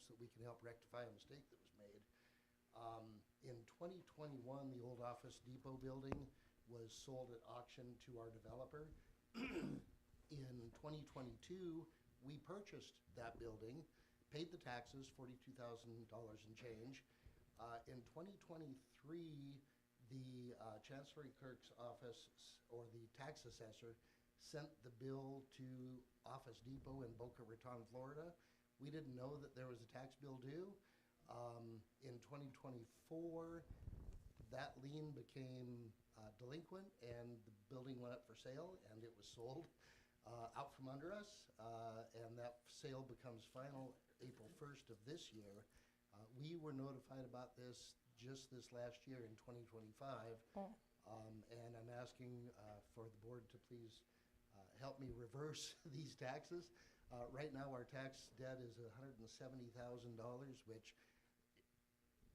so that we can help rectify a mistake that was made. In 2021, the old Office Depot building was sold at auction to our developer. In 2022, we purchased that building, paid the taxes, $42,000 and change. In 2023, the Chancery Clerk's office, or the tax assessor, sent the bill to Office Depot in Boca Raton, Florida. We didn't know that there was a tax bill due. In 2024, that lien became delinquent, and the building went up for sale, and it was sold out from under us, and that sale becomes final April 1st of this year. We were notified about this just this last year in 2025, and I'm asking for the board to please help me reverse these taxes. Right now, our tax debt is $170,000, which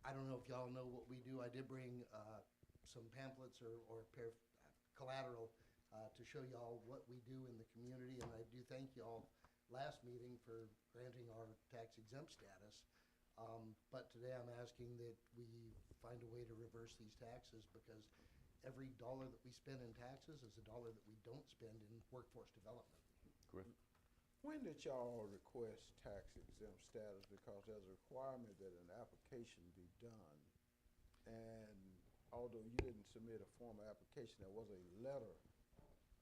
I don't know if y'all know what we do. I did bring some pamphlets or collateral to show y'all what we do in the community, and I do thank y'all last meeting for granting our tax exempt status. But today I'm asking that we find a way to reverse these taxes, because every dollar that we spend in taxes is a dollar that we don't spend in workforce development. Correct. When did y'all request tax exempt status? Because there's a requirement that an application be done. And although you didn't submit a formal application, there was a letter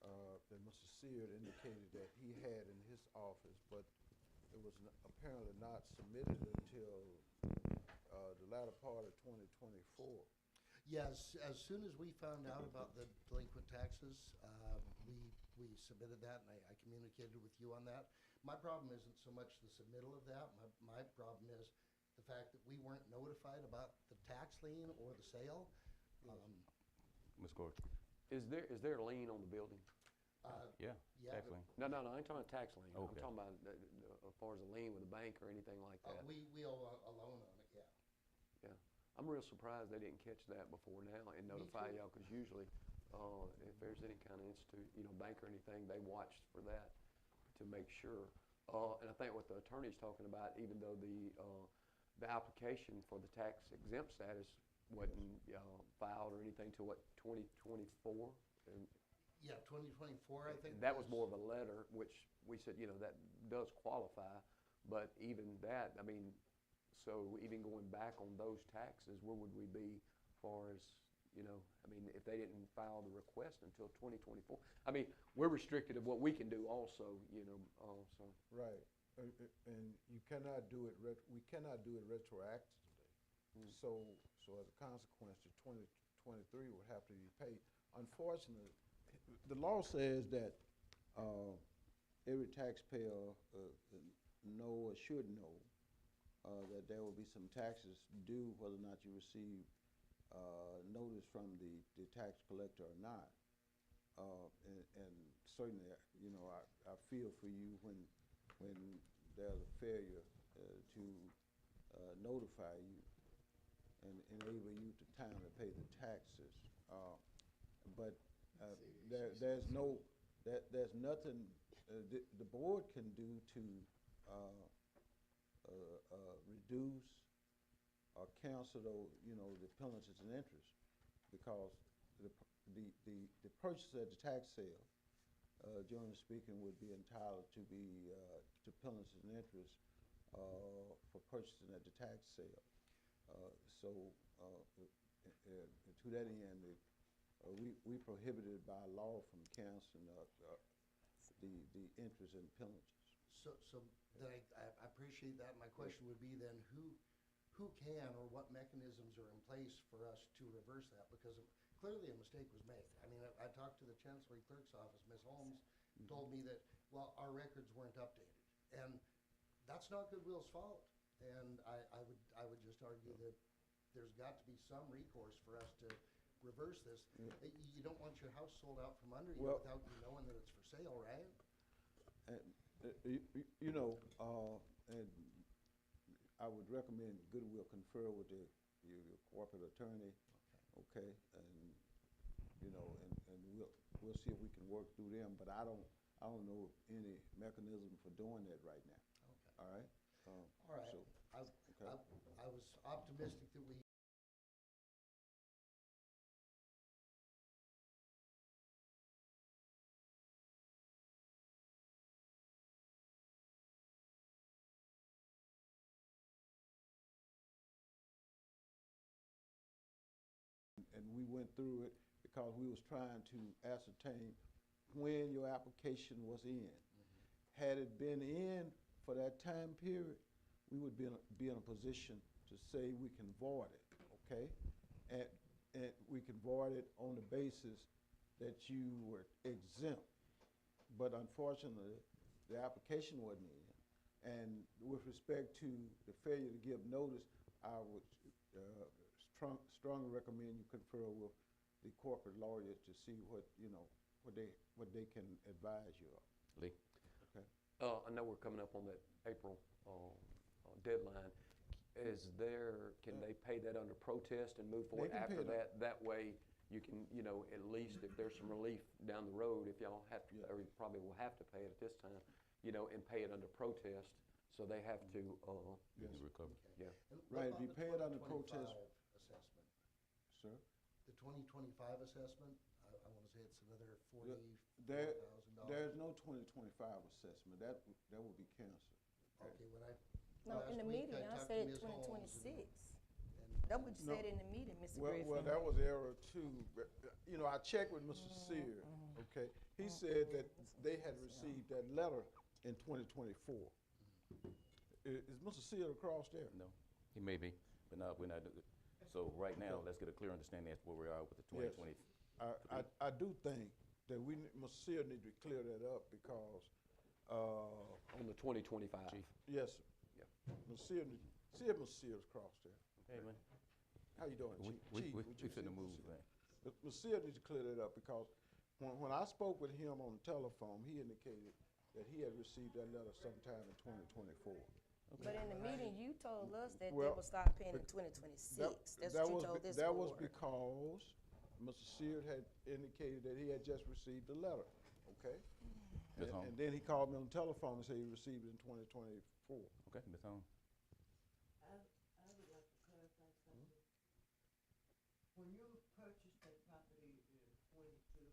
that Mr. Seard indicated that he had in his office, but it was apparently not submitted until the latter part of 2024. Yes, as soon as we found out about the delinquent taxes, we submitted that, and I communicated with you on that. My problem isn't so much the submittal of that. My problem is the fact that we weren't notified about the tax lien or the sale. Ms. Gordon? Is there a lien on the building? Yeah, Yeah, tax lien. No, I ain't talking about tax lien. I'm Okay. talking about as far as a lien with a bank or anything like that. we owe a loan on it, yeah. Yeah. I'm real surprised they didn't catch that before now and notify too. y'all, because usually if there's any kind of institute, bank or anything, they watch for that to make sure. And I think what the attorney's talking about, even though the application for the tax exempt status wasn't filed or anything till what, 2024? Yeah, 2024, I think. That was more of a letter, which we said, that does qualify, but even that, I mean, so even going back on those taxes, where would we be as far as, I mean, if they didn't file the request until 2024? I mean, we're restricted of what we can do also, so. Right, and you cannot do it, we cannot do it retroactively. So as a consequence, the 2023 would have to be paid. Unfortunately, the law says that every taxpayer know or should know that there will be some taxes due, whether or not you receive notice from the tax collector or not. And certainly, I feel for you when there's a failure to notify you and enable you to timely pay the taxes. But there's nothing the board can do to reduce or cancel the penalties and interest, because the purchaser at the tax sale, generally speaking, would be entitled to to penalties and interest for purchasing at the tax sale. So to that end, we prohibited by law from canceling the interest and penalties. So then I appreciate that. My question would be then, who can, or what mechanisms are in place for us to reverse that? Because clearly a mistake was made. I mean, I talked to the Chancery Clerk's office. Ms. Holmes told me that, well, our records weren't updated. And that's not Goodwill's fault. And I would just argue that there's got to be some recourse for us to reverse this. You don't want your house sold out from under you without you knowing that it's for sale, right? And I would recommend Goodwill confer with your corporate attorney, okay? And and we'll see if we can work through them. But I don't know any mechanism for doing that right now. Okay. All right. All right. So, optimistic that we and we went through it because we was trying to ascertain when your application was in. Had it been in for that time period, we would be in a position to say we can void it, okay? And we can void it on the basis that you were exempt. But unfortunately, the application wasn't in. And with respect to the failure to give notice, I would strongly recommend you confer with the corporate lawyers to see what, what they can advise you of. Lee? Okay. I know we're coming up on that April deadline. Can they pay that under protest and move forward They can after pay that? That way you can, at least if there's some relief down the road, if y'all have to, or you probably will have to pay it at this time, and pay it under protest, so they have to, Yes. Recover. Okay. yeah. And what Right, about if you the pay it under 2025 protest- assessment? Sir? The 2025 assessment, I want to say it's another There, $44,000. there's no 2025 assessment. That would be canceled. Okay, when I, No, last in the week, meeting, I I talked to said Ms. Holmes 2026. and- That's what you No. said in the meeting, Mr. Well, Griffin. that was error too. But, I checked with Mr. Sear, okay? He said that they had received that letter in 2024. Is Mr. Sear across there? No, he may be, but no, we're not. So right now, let's get a clear understanding as to where we are with the Yes. 2020. I do think that Mr. Sear need to clear that up because, On the 2025. Chief. yes, sir. Yeah. Mr. Sear, see if Mr. Sear's across there. Hey, man. How you doing, Chief? Chief, would you We finna see move, Mr. Sear? man. Mr. Sear needs to clear that up because when I spoke with him on the telephone, he indicated that he had received that letter sometime in 2024. But in the meeting, you told us that they Well, will start paying in but 2026. That's that what you was told this That was board. because Mr. Sear had indicated that he had just received the letter, okay? Ms. And Holmes. then he called me on the telephone and said he received it in 2024. Okay, Ms. Holmes. I would like to clarify something. When you purchased that property in 22,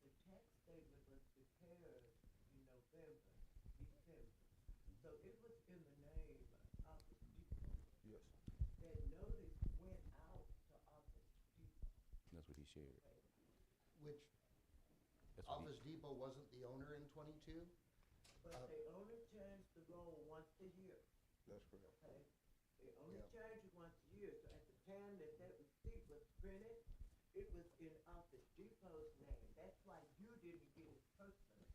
the tax statement was prepared in November, December. So it was in the name of Office Depot. Yes. That notice went out to Office Depot. That's what he shared. Which That's what Office Depot wasn't the owner in 22? But they only changed the role once a year, That's correct. okay? They only Yeah. changed it once a year. So at the time that receipt was printed, it was in Office Depot's name. That's why you didn't get it personally.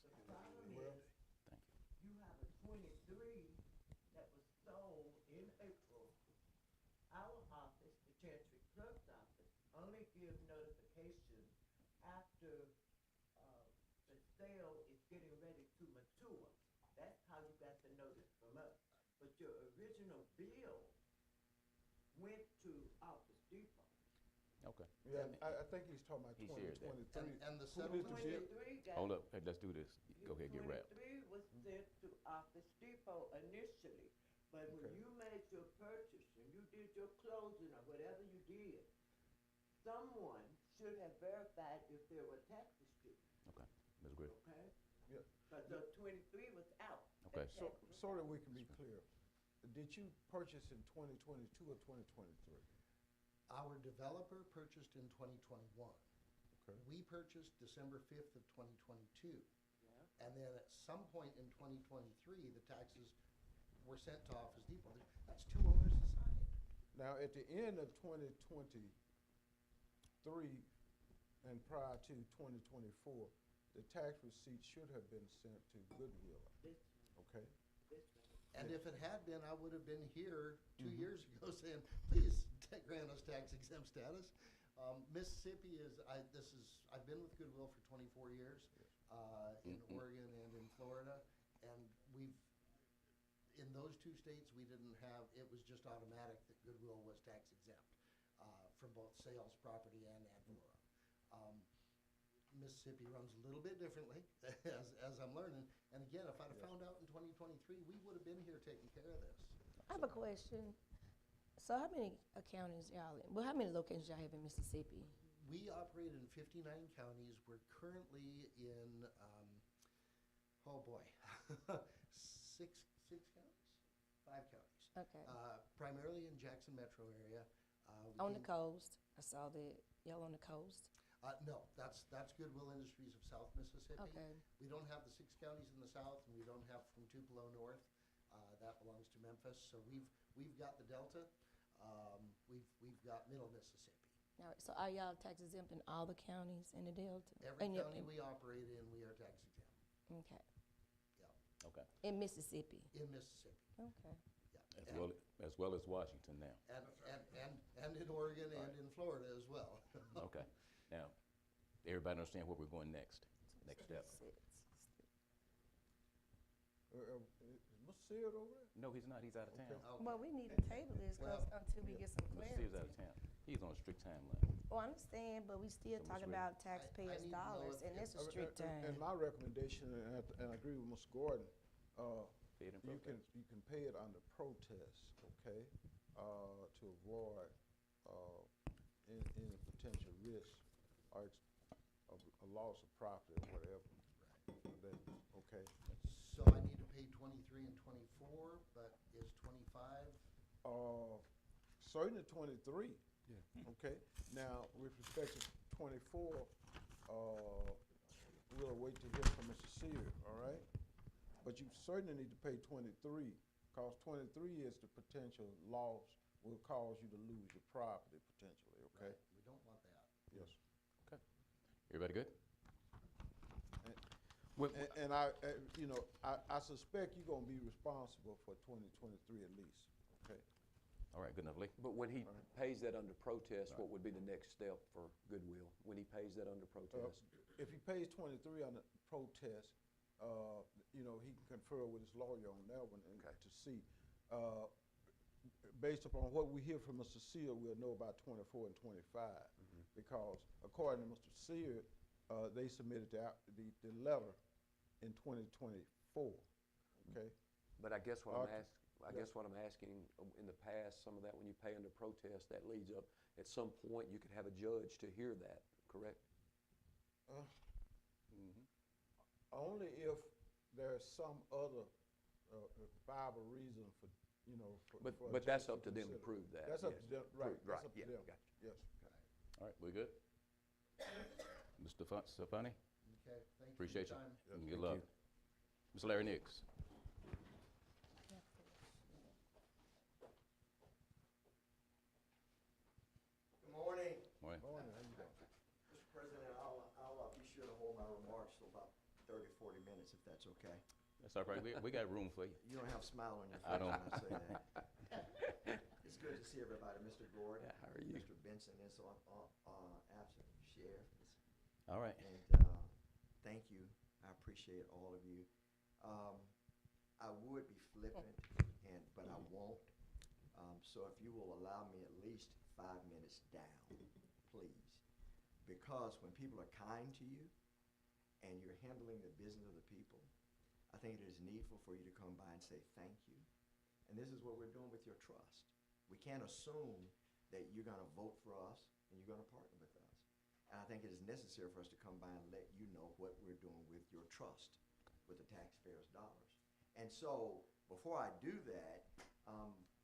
The problem is, Thank you. you have a 23 that was sold in April. Our office, the Chancery Clerk's office, only gives notification after the sale is getting ready to mature. That's how you got the notice from us. But your original bill went to Office Depot. Okay. Yeah, I think he's talking about He shared that. 2023. And the Who did the bill? 23 got. Hold up. Hey, let's do this. Go ahead, get wrapped. 23 was sent to Office Depot initially, but when Okay. you made your purchase and you did your closing or whatever you did, someone should have verified if there were taxes due, Okay, Ms. Griffin. okay? Yeah. But the 23 was out. Okay. That So, tax was so that out. we can be clear, did you purchase in 2022 or 2023? Our developer purchased in 2021. Okay. We purchased December 5th of 2022. Yeah. And then at some point in 2023, the taxes were sent to Office Depot. That's two owners aside. Now, at the end of 2023 and prior to 2024, the tax receipt should have been sent to Goodwill, This, okay? this one. And if it had been, I would have been here 2 Mhm. years ago saying, please grant us tax exempt status. Mississippi I've been with Goodwill for 24 years, in Oregon and in Florida. And in those two states, we didn't have, it was just automatic that Goodwill was tax exempt, from both sales, property, and ad valorem. Mississippi runs a little bit differently, as I'm learning. And again, if I'd have found out in 2023, we would have been here taking care of this. I have a question. So how many counties y'all in? Well, how many locations y'all have in Mississippi? We operate in 59 counties. We're currently in, oh boy, six counties? 5 counties. Okay. Primarily in Jackson metro area. We On the can- coast, I saw that y'all on the coast. No, that's Goodwill Industries of South Mississippi. Okay. We don't have the 6 counties in the south, and we don't have from Tupelo north. That belongs to Memphis. So we've got the Delta. We've got Middle Mississippi. All right. So are y'all tax exempt in all the counties in the Delta? Every In your- county we operate in, we are tax exempt. Okay. Yeah, Okay. In Mississippi. in Mississippi. Okay. Yeah. As well as Washington now. And in Oregon and in Florida as well. Okay. Now, everybody understand where we're going next? Next step. Is Mr. Sears over there? No, he's not. He's out of town. Okay. Well, we need to table this Well, until we get some Mr. clarity. Sears out of town. He's on a strict timeline. Oh, I understand, but we still So, talking Ms. about I taxpayers' need to know dollars, if- and it's a Uh, strict And time. my recommendation, and I agree with Mr. Gordon, Paid in you protest. can pay it under protest, okay? To avoid any potential risk or of a loss of property or whatever. That, okay? So I need to pay 23 and 24, but is 25? Certainly 23. Yeah. Okay, now, with respect to 24, we'll wait to hear from Mr. Sears, all right? But you certainly need to pay 23, because 23 is the potential loss, will cause you to lose your property potentially, okay? We don't want that. Yes. Everybody good? And I, you know, I suspect you're gonna be responsible for 2023 at least, okay? All right, good enough, Lee. But when he All right. pays that under protest, what would be the next step for Goodwill? When he pays that under protest? If he pays 23 on the protest, you know, he can confer with his lawyer on that one and Okay. to see. Based upon what we hear from Mr. Sears, we'll know about 24 and 25. Because according to Mr. Sears, they submitted the letter in 2024, okay? But I guess what I'm Okay. I guess what I'm asking, in the past, some of that when you pay under protest, that leads up, at some point, you could have a judge to hear that, correct? Uh, Only if there's some other viable reason for, you know, for a But judge that's up to them to consider. prove that. That's up yes. to them, right, Prove- that's up to yeah, them, gotcha. yes. All right, we good? Mr. Stefani, Okay, thank you for appreciate your you. time. And good luck. Mr. Larry Nix. Good morning. Morning. Morning, how you doing? Mr. President, I'll be sure to hold my remarks till about 30, 40 minutes, if that's okay. That's all right. We got room for you. You don't have a smile on your I face don't. when I say that. It's good to see everybody, Mr. Gordon. Yeah, how are you? Mr. Benson is absent, Sheriff. All right. And thank you. I appreciate all of you. I would be flippant, but I won't. So if you will allow me at least 5 minutes down, please. Because when people are kind to you and you're handling the business of the people, I think it is needful for you to come by and say thank you. And this is what we're doing with your trust. We can't assume that you're going to vote for us and you're going to partner with us. And I think it is necessary for us to come by and let you know what we're doing with your trust, with the taxpayers' dollars. And so, before I do that,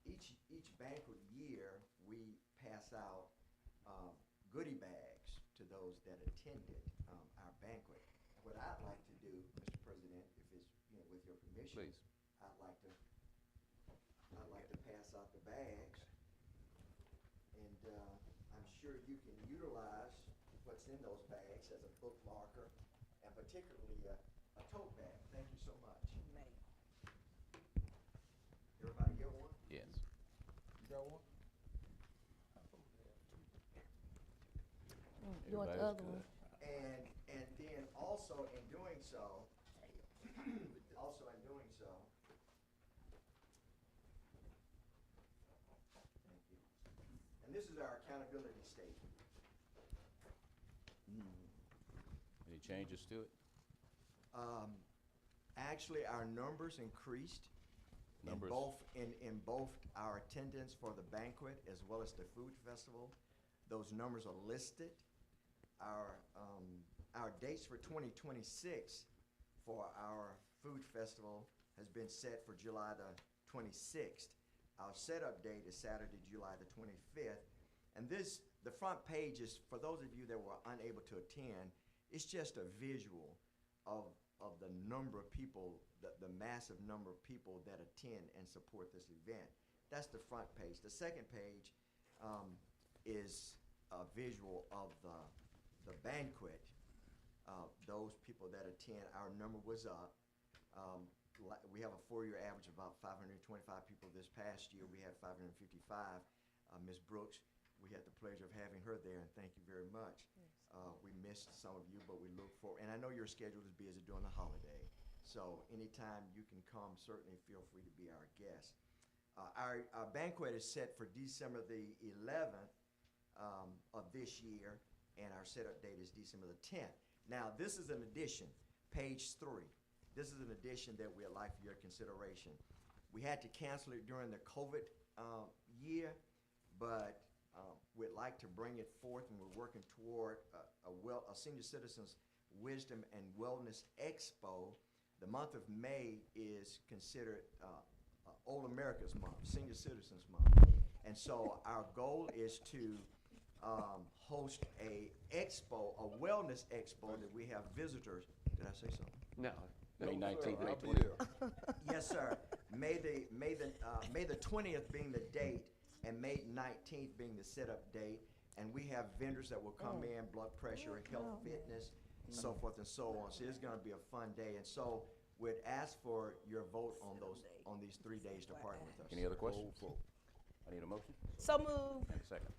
each banquet year, we pass out goodie bags to those that attended our banquet. What I'd like to do, Mr. President, if it's, with your permission, Please. I'd like to pass out the bags, and I'm sure you can utilize what's in those bags as a bookmarker, and particularly a tote bag. Thank you so much. May. Everybody get one? Yes. You got one? You want the Everybody's other good. one? And then also in doing so, thank you. And this is our accountability statement. Any changes to it? Actually, our numbers increased Numbers? In both our attendance for the banquet as well as the food festival, those numbers are listed. Our dates for 2026 for our food festival has been set for July the 26th. Our setup date is Saturday, July the 25th. And the front page is, for those of you that were unable to attend, it's just a visual of the number of people, the massive number of people that attend and support this event. That's the front page. The second page is a visual of the banquet. Those people that attend, our number was up. We have a 4-year average of about 525 people. This past year, we had 555. Ms. Brooks, we had the pleasure of having her there, and thank you very much. We missed some of you, but we look forward, and I know your schedule is busy during the holiday, so anytime you can come, certainly feel free to be our guest. Our banquet is set for December the 11th of this year, and our setup date is December the 10th. Now, this is an addition, page 3. This is an addition that we'd like for your consideration. We had to cancel it during the COVID year, but we'd like to bring it forth, and we're working toward a senior citizens wisdom and wellness expo. The month of May is considered Old America's Month, Senior Citizens Month, and so our goal is to host a expo, a wellness expo that we have visitors. Did I say something? No. May 19th, May I'll be 20th. there. Yes, sir. May the 20th being the date, and May 19th being the setup date, and we have vendors that will come in, blood pressure, health, fitness, so forth and so on. So it's going to be a fun day, and so we'd ask for your vote on these 3 days to partner with us. Any other questions? I need a motion So moved. and a second.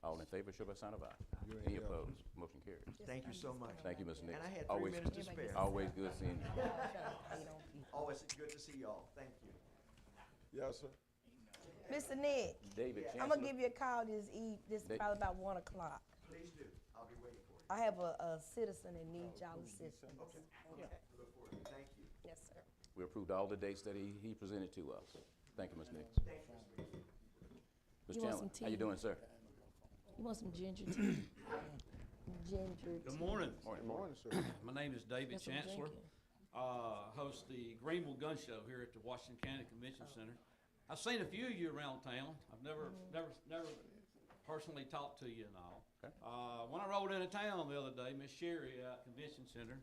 All in favor, show by sign of aye. You ain't Any here. opposed? Motion carries. Thank you so much. Thank you, Mr. Nix. And I had 3 Always- minutes to spare. Always good seeing you. Always good to see y'all. Thank you. Yes, sir. Mr. Nick, David I'm gonna Chancellor. give you a call this They- probably about 1 o'clock. Please do. I'll be waiting for you. I have a citizen that needs y'all assistance. Look forward to it. Thank you. Yes, sir. We approved all the dates that he presented to us. Thank you, Ms. Nix. Thank you, Mr. Reed. Ms. You want Chandler, some how you tea? doing, sir? You want some ginger tea? Ginger tea. Good morning. Good morning, sir. My name is David That's what I'm Chancellor. drinking. Host the Greenville Gun Show here at the Washington County Convention Center. I've seen a few of you around town. I've never personally talked to you and all. Okay. When I rode into town the other day, Miss Sherry at Convention Center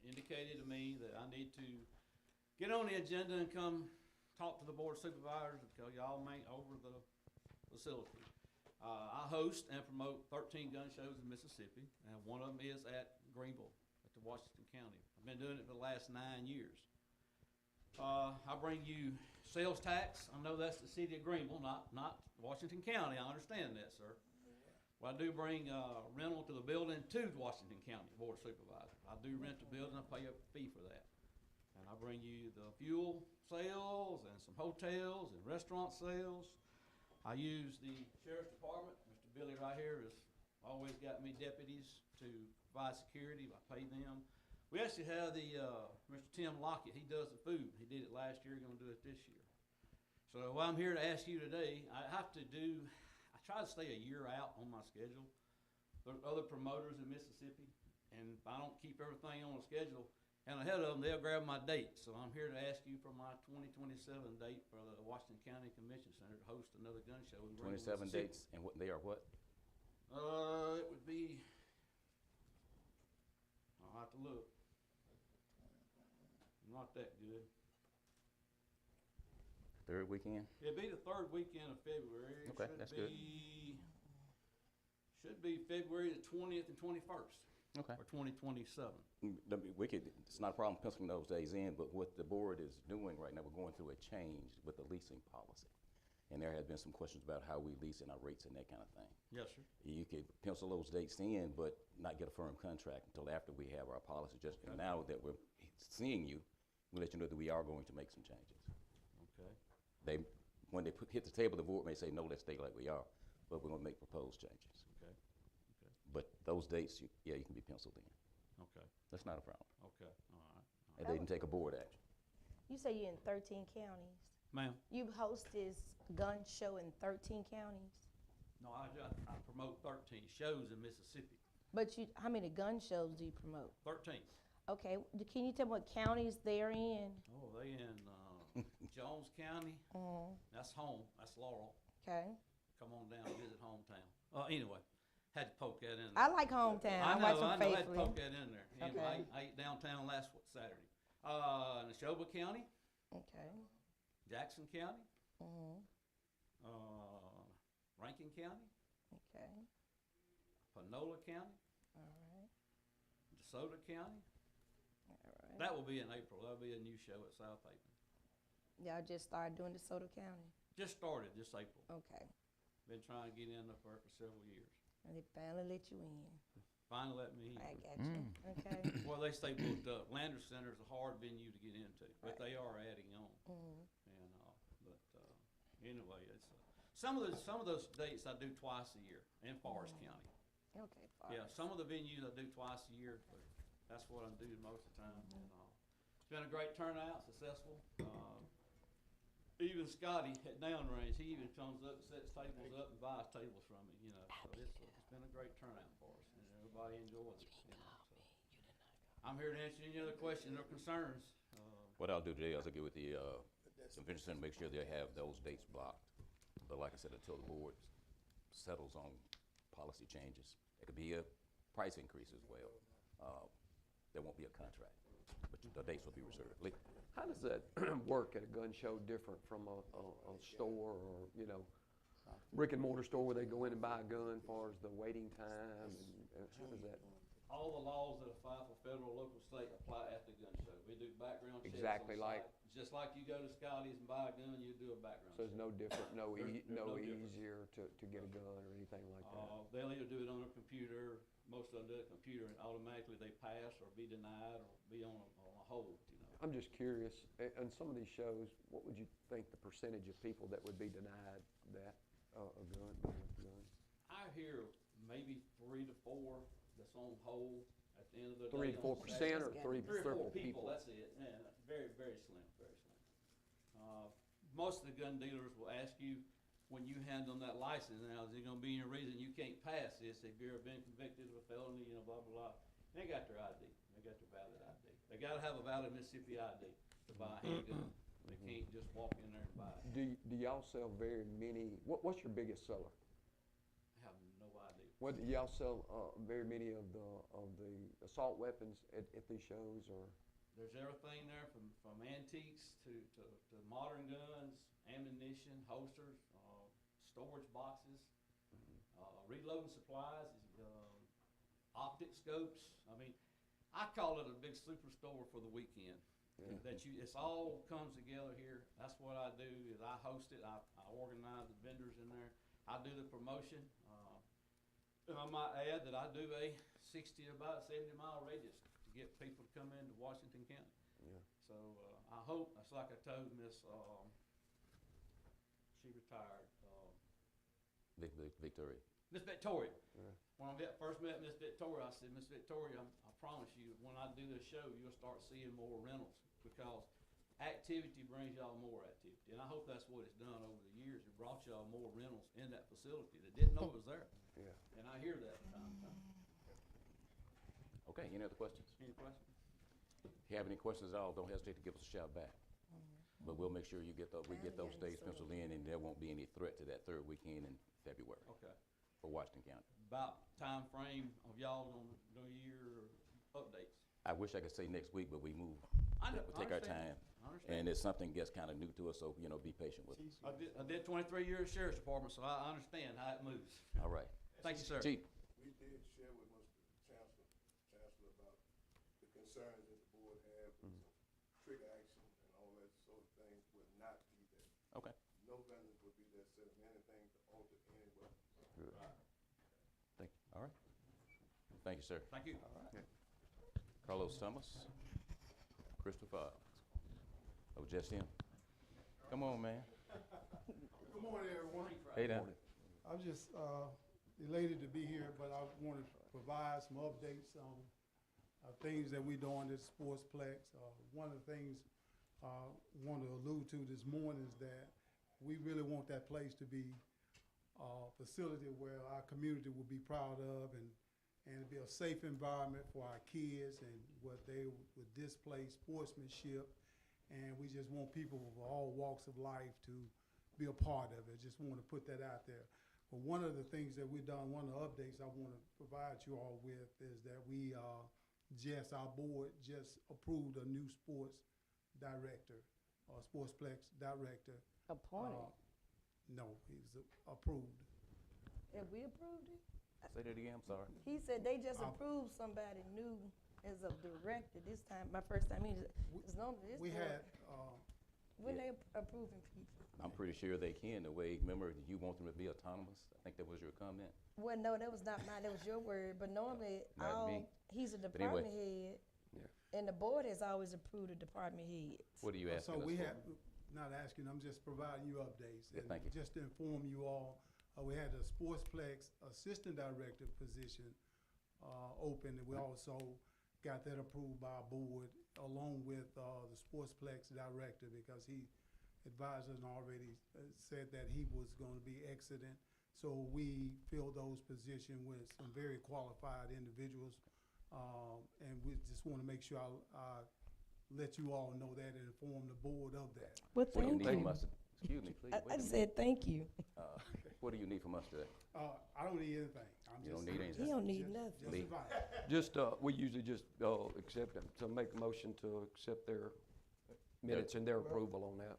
indicated to me that I need to get on the agenda and come talk to the Board of Supervisors and tell y'all make over the facility. I host and promote 13 gun shows in Mississippi, and one of them is at Greenville, at the Washington County. I've been doing it for the last 9 years. I bring you sales tax. I know that's the city of Greenville, not Washington County. I understand that, sir. Well, I do bring rental to the building to Washington County Board of Supervisors. I do rent the building. I pay a fee for that. And I bring you the fuel sales and some hotels and restaurant sales. I use the sheriff's department. Mr. Billy right here has always got me deputies to provide security. I pay them. We actually have the Mr. Tim Lockett. He does the food. He did it last year. He's going to do it this year. So what I'm here to ask you today, I try to stay a year out on my schedule. There are other promoters in Mississippi, and if I don't keep everything on the schedule and ahead of them, they'll grab my date. So I'm here to ask you for my 2027 date for the Washington County Convention Center to host another gun show in Greenville, 27 Mississippi. dates, and they are what? It would be, I'll have to look. Not that good. Third weekend? It'd be the 3rd weekend of February. It Okay, that's good. Should be February the 20th and 21st. Okay. Or 2027. It's not a problem penciling those days in, but what the board is doing right now, we're going through a change with the leasing policy. And there has been some questions about how we lease and our rates and that kind of thing. Yes, sir. You could pencil those dates in, but not get a firm contract until after we have our policy. Just now that we're seeing you, we'll let you know that we are going to make some changes. Okay. When they hit the table, the board may say, no, let's stay like we are, but we're going to make proposed changes. Okay. But those dates, you can be penciled in. Okay. That's not a problem. Okay. All right. And they can take a board action. You say you're in 13 counties? Ma'am? You host this gun show in 13 counties? No, I promote 13 shows in Mississippi. But how many gun shows do you promote? 13. Okay, can you tell me what counties they're in? Oh, they in Jones County. That's home. That's Laurel. Okay. Come on down and visit hometown. Anyway, had to poke that in there. I like hometown. I watch know, them had to faithfully. poke that in there. Anyway, Okay. I ate downtown last Saturday. Neshoba County, Okay. Jackson County, Mm-hmm. Rankin County, Okay. Panola County, All right. DeSoto County. All right. That will be in April. That'll be a new show at South Haven. Y'all just started doing DeSoto County? Just started this April. Okay. Been trying to get in there for several years. And they finally let you in. Finally let me in. I got you. Okay. Well, they stay booked up. Landers Center is a hard venue to get into, but they are adding on. Mm-hmm. And anyway, it's some of those dates I do twice a year in Forest County. Okay. Yeah, Forrest. some of the venues I do twice a year, but that's what I'm doing most of the time. And, it's been a great turnout, successful. Even Scotty at Downrange, he even comes up, sets tables up, and buys tables from me. You know, so it's been a great turnout for us, and everybody enjoys it. You know, so. I'm here to answer any other questions or concerns. What I'll do today is I'll get with the convention center, make sure they have those dates blocked. But like I said, until the board settles on policy changes, it could be a price increase as well. There won't be a contract, but the dates will be reserved. How does that work at a gun show different from a store or, you know, brick and mortar store where they go in and buy a gun as far as the waiting time? And how does that? All the laws that apply for federal, local, state apply at the gun show. We do background checks Exactly on like- site. Just like you go to Scotty's and buy a gun, you do a background So check. it's no different, no There's no difference. easier to get a gun or anything like that? They'll either do it on a computer, most of them do it on a computer, and automatically they pass or be denied or be on a hold, you know. I'm just curious, on some of these shows, what would you think the percentage of people that would be denied that, a gun, I hear maybe 3 to 4 that's on hold at the end of the day. 3 to 4% or 3 3 or 4 people? people, that's it. Yeah, very, very slim, very slim. Most of the gun dealers will ask you, when you hand them that license, now, is there gonna be any reason you can't pass this if you've been convicted of a felony, you know, blah, blah, blah. They got their ID, they got their valid ID. They gotta have a valid Mississippi ID to buy a handgun. They can't just walk in there and buy it. Do y'all sell very many, what's your biggest seller? I have no idea. What, y'all sell very many of the assault weapons at these shows, or? There's everything there from antiques to modern guns, ammunition, holsters, storage boxes, reloading supplies, optic scopes. I mean, I call it a big superstore for the weekend. Yeah. It's all comes together here. That's what I do is I host it. I organize the vendors in there. I do the promotion. And I might add that I do a 60 to about 70-mile radius to get people to come into Washington County. Yeah. So I hope, that's like I told Miss, she retired, Victoria. Miss Victoria. Yeah. When I first met Miss Victoria, I said, Miss Victoria, I promise you, when I do this show, you'll start seeing more rentals because activity brings y'all more activity. And I hope that's what it's done over the years. It brought y'all more rentals in that facility that didn't know was there. Yeah. And I hear that time to time. Okay, any other questions? Any questions? If you have any questions at all, don't hesitate to give us a shout back. But we'll make sure we get those dates penciled in, and there won't be any threat to that third weekend in February Okay. for Washington County. About time frame of y'all on the year updates? I wish I could say next week, but we move. I know, We take our understand. time. I understand. And it's something gets kind of new to us, so, be patient with us. I did 23 years Sheriff's Department, so I understand how it moves. All right. Thank you, sir. Chief, We did share with Mr. Chancellor about the concerns that the board have with some trigger action and all that sort of things will not be there. okay. No vendors will be there selling anything to alter any weapons. Thank you. All right. Thank you, sir. Thank you. Carlos Thomas, Christopher. Oh, just him. Come on, man. Good morning, everyone. Hey, Dan. I'm just elated to be here, but I want to provide some updates on things that we're doing at Sportsplex. One of the things want to allude to this morning is that we really want that place to be a facility where our community will be proud of and it'd be a safe environment for our kids and what they would display sportsmanship. And we just want people of all walks of life to be a part of it. Just want to put that out there. But one of the things that we've done, one of the updates I want to provide you all with is that our board just approved a new sports director, sportsplex director. Appointed. No, he's approved. Have we approved it? Say that again, I'm sorry. He said they just approved somebody new as a director this time, my first time in. It's normally this We board. had, When they approving people? I'm pretty sure they can, the way, remember, you want them to be autonomous? I think that was your comment. Well, no, that was not mine, that was your word, but normally, Not me. he's a But anyway. department head, Yeah. and the board has always approved the department heads. What are you asking so us we for? had, not asking, I'm just providing you updates. Yeah, And thank you. just to inform you all, we had a sportsplex assistant director position open, and we also got that approved by our board along with the sportsplex director because he advised us and already said that he was going to be exiting. So we filled those positions with some very qualified individuals, and we just want to make sure I let you all know that and inform the board of that. Well, What do you thank need from you. us? Excuse me, please. I What do you said thank you. need? What do you need from us today? I don't need anything. I'm You just- don't need anything? He don't need just- nothing. Just Lee. advice. Just, we usually just accept them, to make a motion to accept their minutes and their approval on that.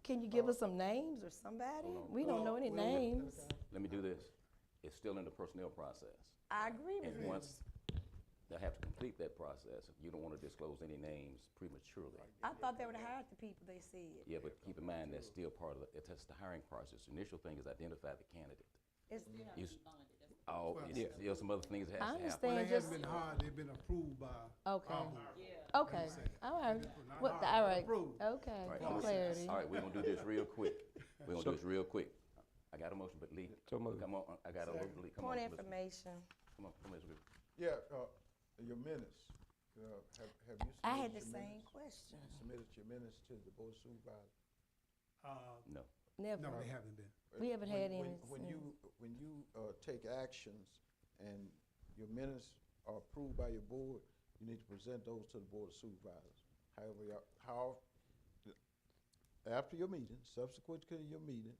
Can you give us some names or somebody? Hold on. We don't know any names. Let me do this. It's still in the personnel process. I agree with And you. once they have to complete that process, you don't want to disclose any names prematurely. I thought they would have hired the people they said. Yeah, but keep in mind, that's still part of that's the hiring process. Initial thing is identify the candidate. It's, You s- Oh, there's some other things that I has to happen. understand. Well, they just- haven't been hired, they've been approved by Okay. our board. Okay, all right. Not What, hired, all but right, approved. okay, All right, for I'm gonna- clarity. All right, we're gonna do this real quick. We're gonna do this real quick. I got a motion, but Lee, So moved. come on, I got a little, Lee, come on. Point of Elizabeth. information. Come on, Elizabeth. Yeah, your minutes, have you I had submitted the your same minutes? question. Submitted your minutes to the board of supervisors? No. Never. No, they haven't been. We haven't had any When you take actions and your minutes are approved by your board, you need to present those to the board of supervisors. However, after your meeting, subsequent to your meeting,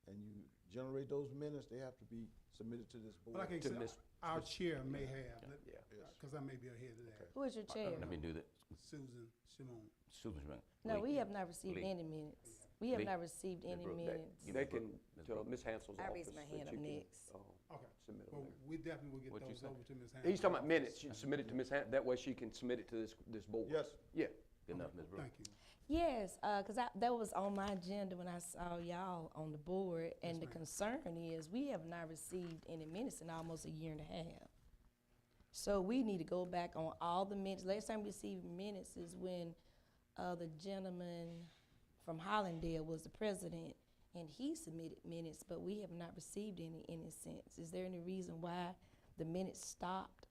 and you generate those minutes, they have to be submitted to this board. But like I To said, Miss- our chair may have, Yeah. because I may be ahead of that. Who is your chair? Let me do that. Susan Shimon. Susan Schmidt. No, Lee. we have not received Lee. any minutes. We have Lee. not received Ms. any Brooke, minutes. Give They me Brooke. can, Ms. to Brooke. Ms. Hansel's I office. raised my that hand you up can, next. Okay, submit them well, there. we definitely will get What'd you those say? over to Ms. Hammond. He's talking about minutes, you submit it to Ms. that way she can submit it to this board. Yes. Yeah. Good enough, Ms. Brooke. Thank you. Yes, because that was on my agenda when I saw y'all on the board, and the concern is we have not received any minutes in almost a year and a half. So we need to go back on all the minutes. Last time we received minutes is when the gentleman from Hollandale was the president, and he submitted minutes, but we have not received any since. Is there any reason why the minutes stopped?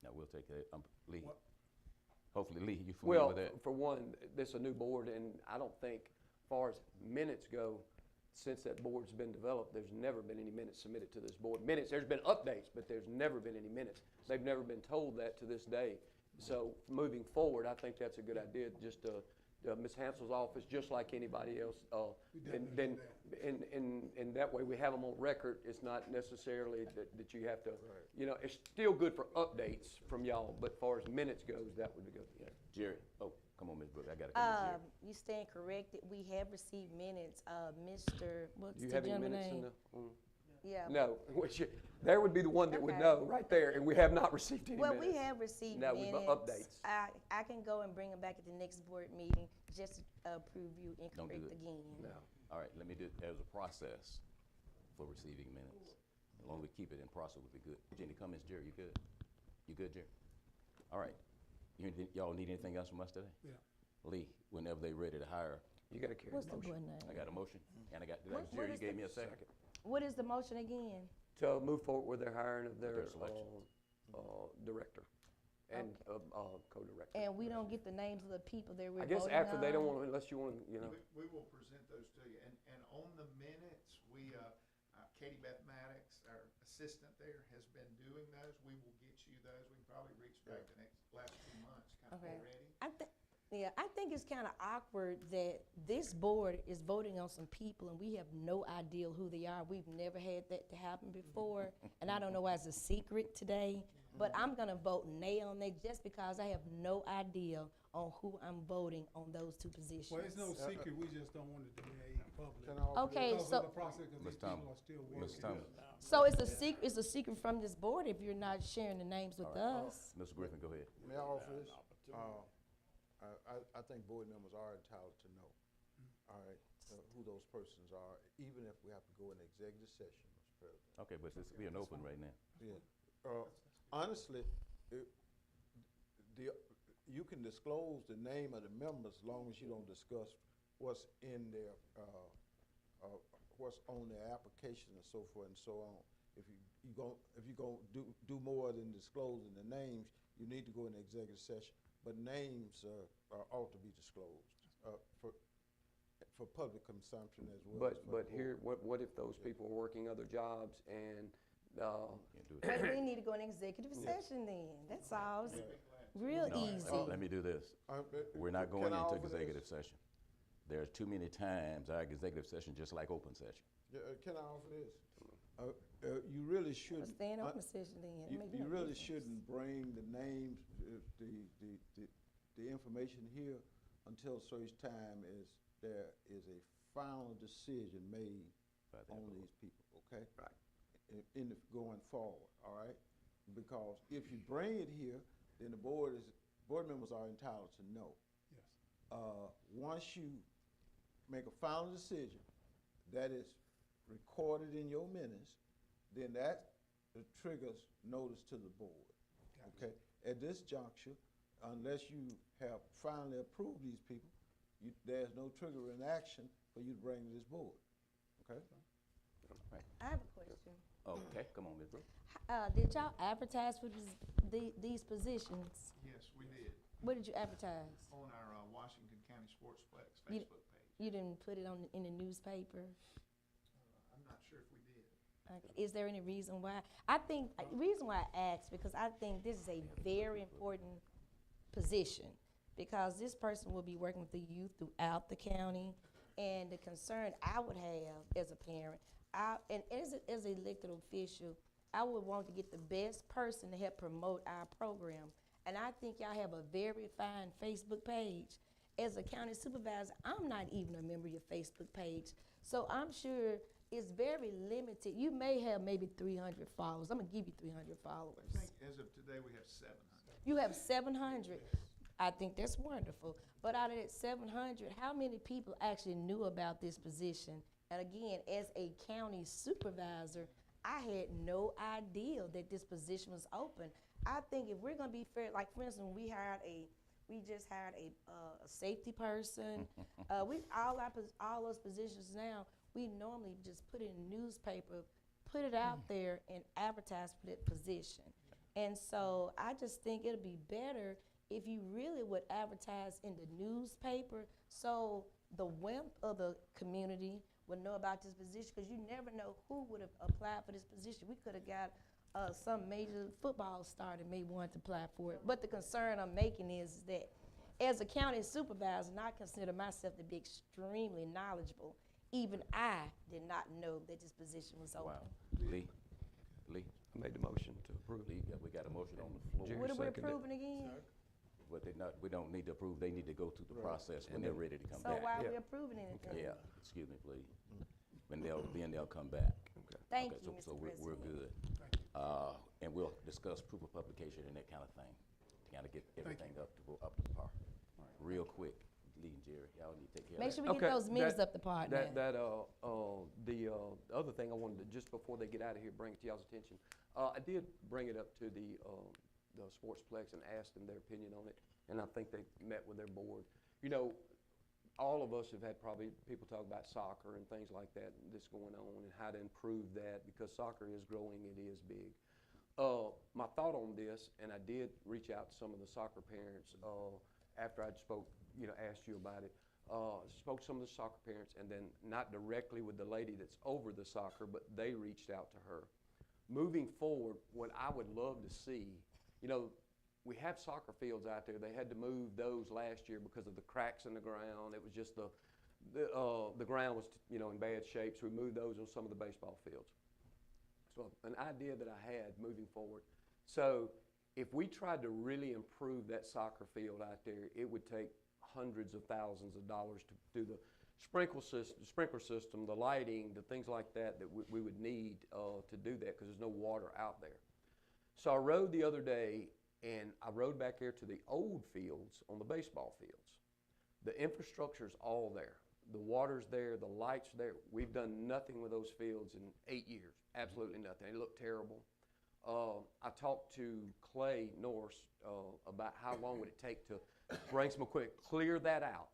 Now, we'll take that. Lee. What? Hopefully, Lee, you familiar Well, with that? for one, this is a new board, and I don't think, as far as minutes go, since that board's been developed, there's never been any minutes submitted to this board. Minutes, there's been updates, but there's never been any minutes. They've never been told that to this day. So moving forward, I think that's a good idea, just Ms. Hansel's office, just like anybody else. And then, and that way we have them on record. It's not necessarily that you have to, you know, it's still good for updates from y'all, but as far as minutes goes, that would be good. Yeah. Jerry, oh, come on, Ms. Brooke, I gotta come to Jerry. You stand corrected. We have received minutes. Mr. What's Do you the have any gentleman minutes in name? the? Yeah. No, there would be the one that would Okay. know right there, and we have not received any Well, minutes. we have received No, we've minutes. updates. I can go and bring them back at the next board meeting just to approve you Don't do incorrect it. again. No. All right, let me do, there's a process for receiving minutes. As long as we keep it in process, we'll be good. Jenny, come, Ms. Jerry, you good? You good, Jerry? All right. Y'all need anything else from us today? Yeah. Lee, whenever they ready to hire, You gotta carry What's the the motion. boy name? I got a motion, and I got, What Jerry, you is gave the- me a second. What is the motion again? To move forward with their hiring of their Their selection. director. and, co-director. And we don't get the names of the people that we're I guess voting after they don't on? want, unless you want, you know. We will present those to you, and on the minutes, we, Katie Beth Maddox, our assistant there, has been doing those. We will get you those. We can probably reach back the last 2 months, kind of Okay. already. I think it's kind of awkward that this board is voting on some people and we have no idea who they are. We've never had that to happen before, and I don't know why it's a secret today, but I'm gonna vote nay on that just because I have no idea on who I'm voting on those two positions. Well, it's no secret, we just don't want it to be made public. Can I offer Okay, Because so- of the process, because these Ms. Thomas, people are still Ms. working. Thomas. So it's a secret from this board if you're not sharing the names with us. Mr. Griffin, go ahead. May I offer this? I think board members are entitled to know, all right, who those persons are, even if we have to go in executive session, Mr. President. Okay, but it's being open right now. Yeah. Honestly, you can disclose the name of the members as long as you don't discuss what's in their, what's on their application and so forth and so on. If you go do more than disclosing the names, you need to go in executive session. But names ought to be disclosed for public consumption as well. as for But the here, board. what if those people are working other jobs and, Can't do it. But we need to go in executive session then, that's all. It's real No, easy. let me do this. We're not Can going I into offer this? executive session. There's too many times our executive session just like open session. Yeah, can I offer this? You really Let's shouldn't. stay in open session then. It make You no really difference. shouldn't bring the names, the information here until such time as there is a final decision made By the on board. these people, okay? Right. In the, going forward, all right? Because if you bring it here, then the board members are entitled to know. Yes. Once you make a final decision that is recorded in your minutes, then that triggers notice to the board, okay? At this juncture, unless you have finally approved these people, there's no trigger in action for you to bring to this board, okay? I have a question. Okay, come on, Ms. Brooks. Did y'all advertise for these positions? Yes, we did, Where did you advertise? on our Washington County Sportsplex You- Facebook page. You didn't put it in the newspaper? I'm not sure if we did. Okay. Is there any reason why? Reason why I asked, because I think this is a very important position, because this person will be working with the youth throughout the county, and the concern I would have as a parent, and as an elected official, I would want to get the best person to help promote our program. And I think y'all have a very fine Facebook page. As a county supervisor, I'm not even a member of your Facebook page. So I'm sure it's very limited. You may have maybe 300 followers. I'm gonna give you 300 followers. I think as of today, we have 700. You have 700. I think that's wonderful. But out of that 700, how many people actually knew about this position? And again, as a county supervisor, I had no idea that this position was open. I think if we're gonna be fair, like for instance, we just hired a safety person. All those positions now, we normally just put it in the newspaper, put it out there and advertise for that position. And so I just think it'd be better if you really would advertise in the newspaper so the WIMP of the community would know about this position, because you never know who would have applied for this position. We could have got some major football star that may want to apply for it. But the concern I'm making is that as a county supervisor, and I consider myself to be extremely knowledgeable, even I did not know that this position was open. Wow. Lee? I made the motion to approve. Lee, we got a motion on the floor. Jerry What are we seconded. approving again? But we don't need to approve, they need to go through the process when they're ready to come So back. why are Yeah. we approving anything? Yeah, excuse me, please. Then they'll come back. Thank Okay, you, so Mr. we're President. good. And we'll discuss proof of publication and that kind of thing, to kind of get everything up to par. Real quick, Lee and Jerry, y'all need to take care of that. Make sure we get those minutes up to par now. The other thing I wanted to, just before they get out of here, bring it to y'all's attention. I did bring it up to the Sportsplex and asked them their opinion on it, and I think they met with their board. You know, all of us have had probably people talk about soccer and things like that that's going on and how to improve that, because soccer is growing, it is big. my thought on this, and I did reach out to some of the soccer parents after I'd asked you about it. Spoke to some of the soccer parents, and then not directly with the lady that's over the soccer, but they reached out to her. Moving forward, what I would love to see, we have soccer fields out there. They had to move those last year because of the cracks in the ground. It was just the ground was in bad shape, so we moved those on some of the baseball fields. So an idea that I had moving forward. So if we tried to really improve that soccer field out there, it would take hundreds of thousands of dollars to do the sprinkler system, the lighting, the things like that we would need to do that because there's no water out there. So I rode the other day, and I rode back there to the old fields on the baseball fields. The infrastructure's all there. The water's there, the light's there. We've done nothing with those fields in 8 years, absolutely nothing. They look terrible. I talked to Clay Norris about how long would it take to bring some equipment, clear that out.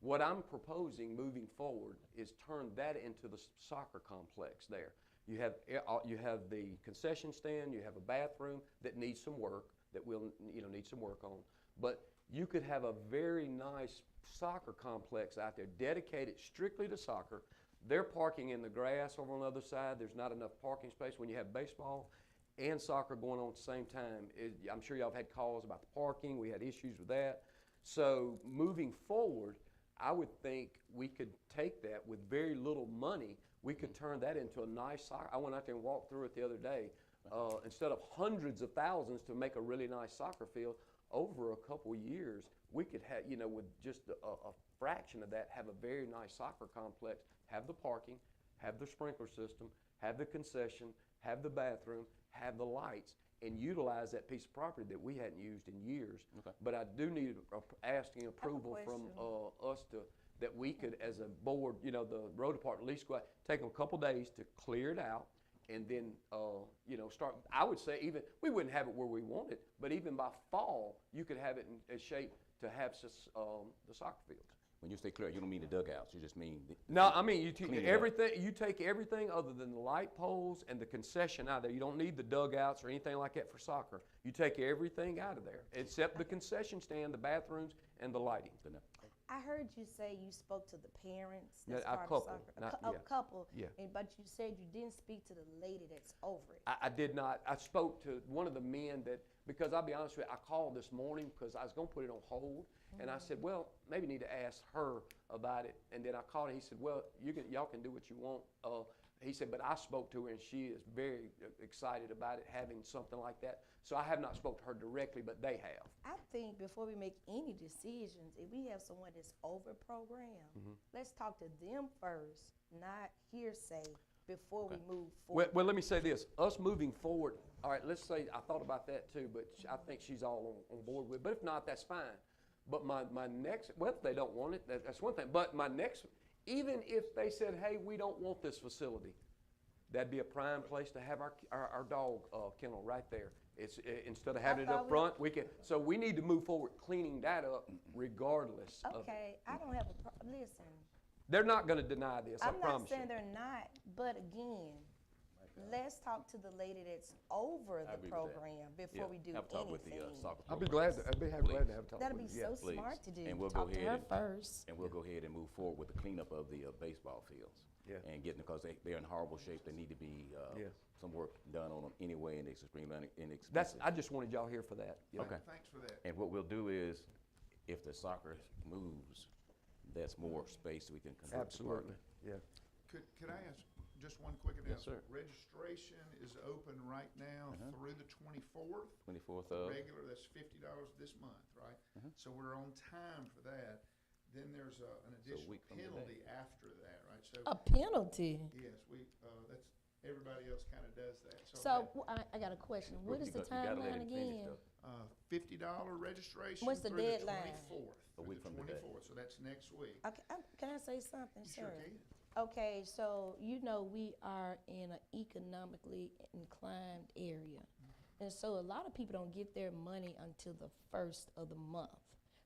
What I'm proposing moving forward is turn that into the soccer complex there. You have the concession stand, you have a bathroom that needs some work, that will need some work on, but you could have a very nice soccer complex out there dedicated strictly to soccer. They're parking in the grass over on the other side. There's not enough parking space when you have baseball and soccer going on at the same time. I'm sure y'all have had calls about the parking. We had issues with that. So moving forward, I would think we could take that with very little money. We could turn that into a nice soccer. I went out there and walked through it the other day. Instead of hundreds of thousands to make a really nice soccer field, over a couple years, we could have, with just a fraction of that, have a very nice soccer complex, have the parking, have the sprinkler system, have the concession, have the bathroom, have the lights, and utilize that piece of property that we hadn't used in years. Okay. But I do need asking approval from us that we could, as a board, the road department, at least go out, take them a couple days to clear it out, and then start. I would say we wouldn't have it where we want it, but even by fall, you could have it in a shape to have the soccer fields. When you say clear, you don't mean the dugouts. You just mean No, I mean you clean take it up. everything. You take everything other than the light poles and the concession out of there. You don't need the dugouts or anything like that for soccer. You take everything out of there except the concession stand, the bathrooms, and the lighting. I heard you say you spoke to the parents. Yeah, That's a part couple, of soccer. not- A yeah. couple. Yeah. But you said you didn't speak to the lady that's over it. I did not. I spoke to one of the men because I'll be honest with you, I called this morning because I was going to put it on hold. And I said, well, maybe need to ask her about it. And then I called her. He said, well, y'all can do what you want. He said, but I spoke to her, and she is very excited about it, having something like that. So I have not spoke to her directly, but they have. I think before we make any decisions, if we have someone that's over-programmed, let's talk to them first, not hearsay, before we move forward. Well, let me say this. Us moving forward, all right, let's say, I thought about that too, but I think she's all on board with it. But if not, that's fine. But my next, well, if they don't want it, that's one thing. But my next, even if they said, hey, we don't want this facility, that'd be a prime place to have our dog kennel right there. It's instead of having it up front, we can. So we need to move forward cleaning that up regardless of it. Okay, I don't have a problem. Listen, They're not going to deny this, I I'm not promise you. saying they're not, but again, let's talk to the lady that's over I the agree with that. program before we do Have a talk with the anything. soccer. I'd be glad to have a talk That'd with be you. so please. smart to do. And we'll Talk go to ahead her first. And we'll go ahead and move forward with the cleanup of the baseball fields. Yeah. And because they're in horrible shape, they need to be Yeah. some work done on them anyway, and it's extremely inexpensive. I just wanted y'all here for that. Yeah. Okay. Thanks for that. And what we'll do is, if the soccer moves, that's more space we can convert to Absolutely, parking. yeah. Could I ask just one quick Yes, announcement? sir. Registration is open right now through the 24th. 24th of, Regular, that's $50 this month, right? So we're on time for that. Then there's an additional week from today. penalty after that, right? So, A penalty. yes, that's, everybody else kind of does that. So I got a question. What is the you gotta let timeline him finish, again? though. $50 registration What's the through deadline? the 24th. A week from today. 24th, so that's next week. Okay, can I say something, You sir? sure can. Okay, so we are in an economically inclined area. And so a lot of people don't get their money until the first of the month.